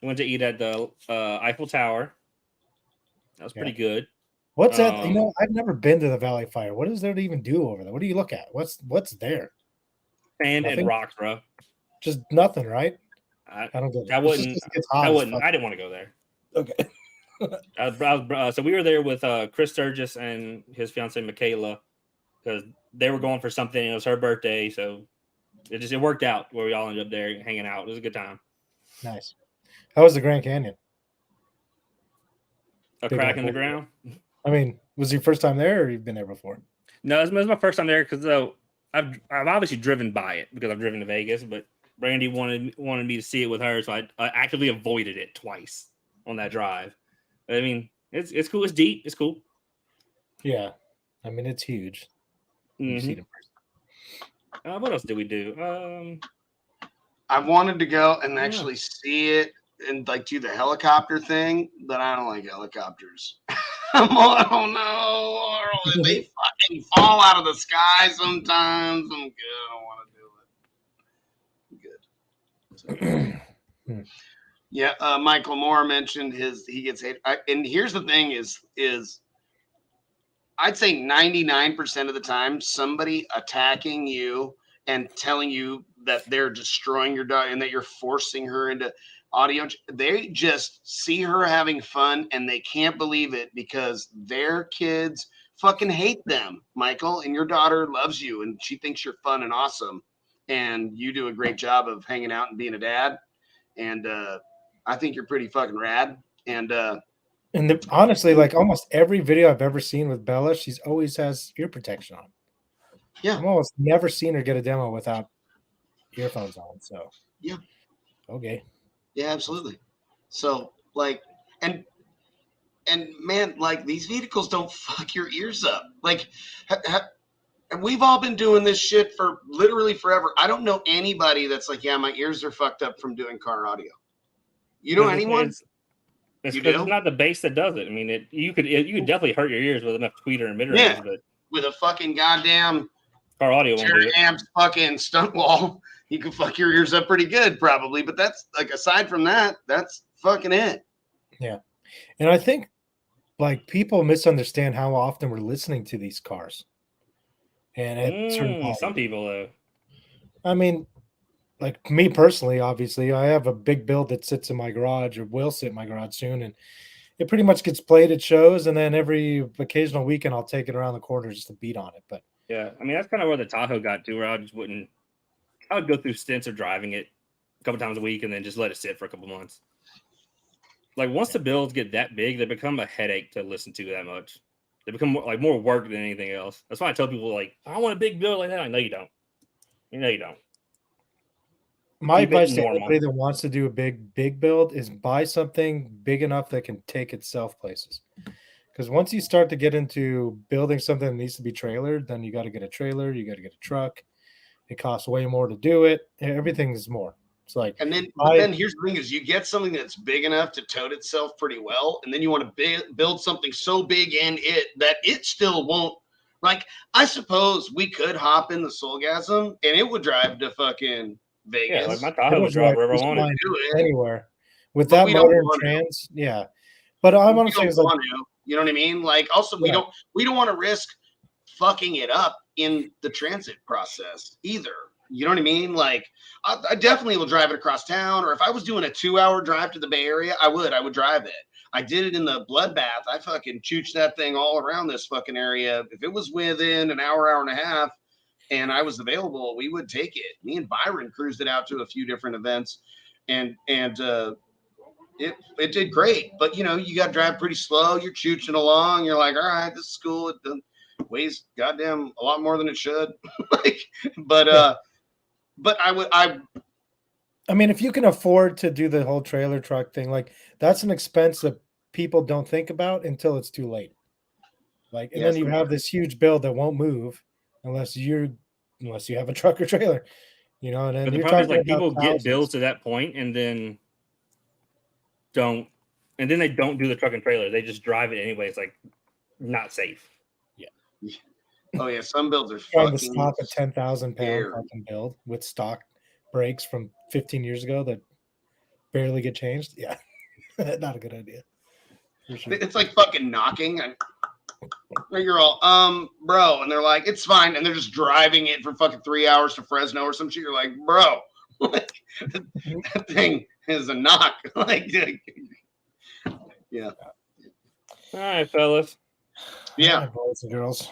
we went to eat at the Eiffel Tower. That was pretty good. What's that? You know, I've never been to the Valley of Fire. What is there to even do over there? What do you look at? What's there? Sand and rocks, bro. Just nothing, right? I don't get it. I wouldn't. I wouldn't. I didn't want to go there. Okay. So we were there with Chris Sturgis and his fiancee Michaela because they were going for something. It was her birthday, so it worked out where we all ended up there hanging out. It was a good time. Nice. How was the Grand Canyon? A crack in the ground. I mean, was it your first time there, or you've been there before? No, it was my first time there because I've obviously driven by it because I've driven to Vegas, but Brandy wanted me to see it with her, so I actively avoided it twice on that drive. I mean, it's cool. It's deep. It's cool. Yeah, I mean it's huge. Mm-hmm. See it in person. What else did we do? I wanted to go and actually see it and like do the helicopter thing, but I don't like helicopters. Oh no, they fucking fall out of the sky sometimes. I'm good. I don't want to do it. Good. Yeah, Michael Moore mentioned he gets hate. And here's the thing is I'd say 99% of the time somebody attacking you and telling you that they're destroying your daughter and that you're forcing her into audio, they just see her having fun and they can't believe it because their kids fucking hate them, Michael, and your daughter loves you and she thinks you're fun and awesome and you do a great job of hanging out and being a dad. And I think you're pretty fucking rad. And honestly, like almost every video I've ever seen with Bella, she's always has ear protection on. Yeah. I've almost never seen her get a demo without earphones on. So yeah. Okay. Yeah, absolutely. So like, and man, like these vehicles don't fuck your ears up. Like, and we've all been doing this shit for literally forever. I don't know anybody that's like, yeah, my ears are fucked up from doing car audio. You know anyone? It's not the bass that does it. I mean, you could definitely hurt your ears with enough tweeter and mid range, but with a fucking goddamn car audio won't do it. Amps fucking stunt wall, you can fuck your ears up pretty good, probably. But that's like aside from that, that's fucking it. Yeah, and I think like people misunderstand how often we're listening to these cars. And at some people though. I mean, like me personally, obviously, I have a big build that sits in my garage or will sit in my garage soon, and it pretty much gets played at shows. And then every occasional weekend, I'll take it around the corner just to beat on it. But yeah, I mean that's kind of where the Tahoe got to, where I would go through stints of driving it a couple times a week and then just let it sit for a couple months. Like once the builds get that big, they become a headache to listen to that much. They become more work than anything else. That's why I tell people like, I want a big build like that. I know you don't. You know you don't. My advice to anybody that wants to do a big build is buy something big enough that can take itself places. Because once you start to get into building something that needs to be trailered, then you got to get a trailer, you got to get a truck. It costs way more to do it. Everything is more. It's like, and then here's the thing: is you get something that's big enough to tote itself pretty well, and then you want to build something so big that it still won't. Like, I suppose we could hop in the Soulgasm and it would drive to fucking Vegas. Yeah, like my Tahoe would drive wherever I wanted to. Anywhere. With that motor and trans, yeah. But I want to say, like, you know what I mean? Like, also, we don't want to risk fucking it up in the transit process either. You know what I mean? Like, I definitely will drive it across town. Or if I was doing a 2-hour drive to the Bay Area, I would drive it. I did it in the Bloodbath. I fucking chooched that thing all around this fucking area. If it was within an hour, hour and a half, and I was available, we would take it. Me and Byron cruised it out to a few different events, and it did great. But you know, you got to drive pretty slow. You're chooching along. You're like, all right, this is cool. It weighs goddamn a lot more than it should. Like, but I mean, if you can afford to do the whole trailer truck thing, like that's an expense that people don't think about until it's too late. Like, and then you have this huge bill that won't move unless you have a truck or trailer, you know. And then But the you're problem is, talking like, people about get bills to that point and then they don't do the truck and trailer. They just drive it anyway. It's like not safe. Yeah. Oh yeah, some builds are trying to fucking stop a 10,000 pound scary. fucking build with stock brakes from 15 years ago that barely get changed. Yeah, not a good idea. For sure. It's like fucking knocking. And you're all, bro, and they're like, it's fine, and they're just driving it for fucking 3 hours to Fresno or some shit. You're like, bro, like, that thing is a knock. Like, yeah. All right, fellas. Yeah. All right, boys and girls.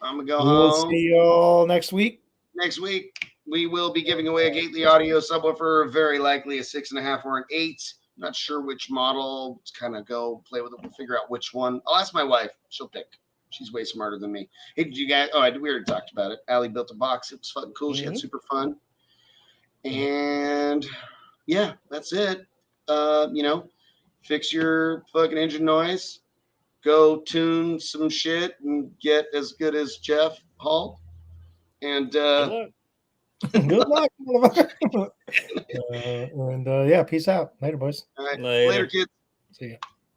I'm gonna go We'll home. see you all next week. Next week, we will be giving away a Queitly audio subwoofer, very likely a 6.5 or an 8. Not sure which model. Just kind of go play with it. We'll figure out which one. I'll ask my wife. She'll pick. She's way smarter than me. Hey, did you guys? Oh, we already talked about it. Allie built a box. It was fucking cool. She had super fun. And yeah, that's it. You know, fix your fucking engine noise. Go tune some shit and get as good as Jeff Hall. And good luck. And yeah, peace out. Later, boys. All right. Later, kids. See ya.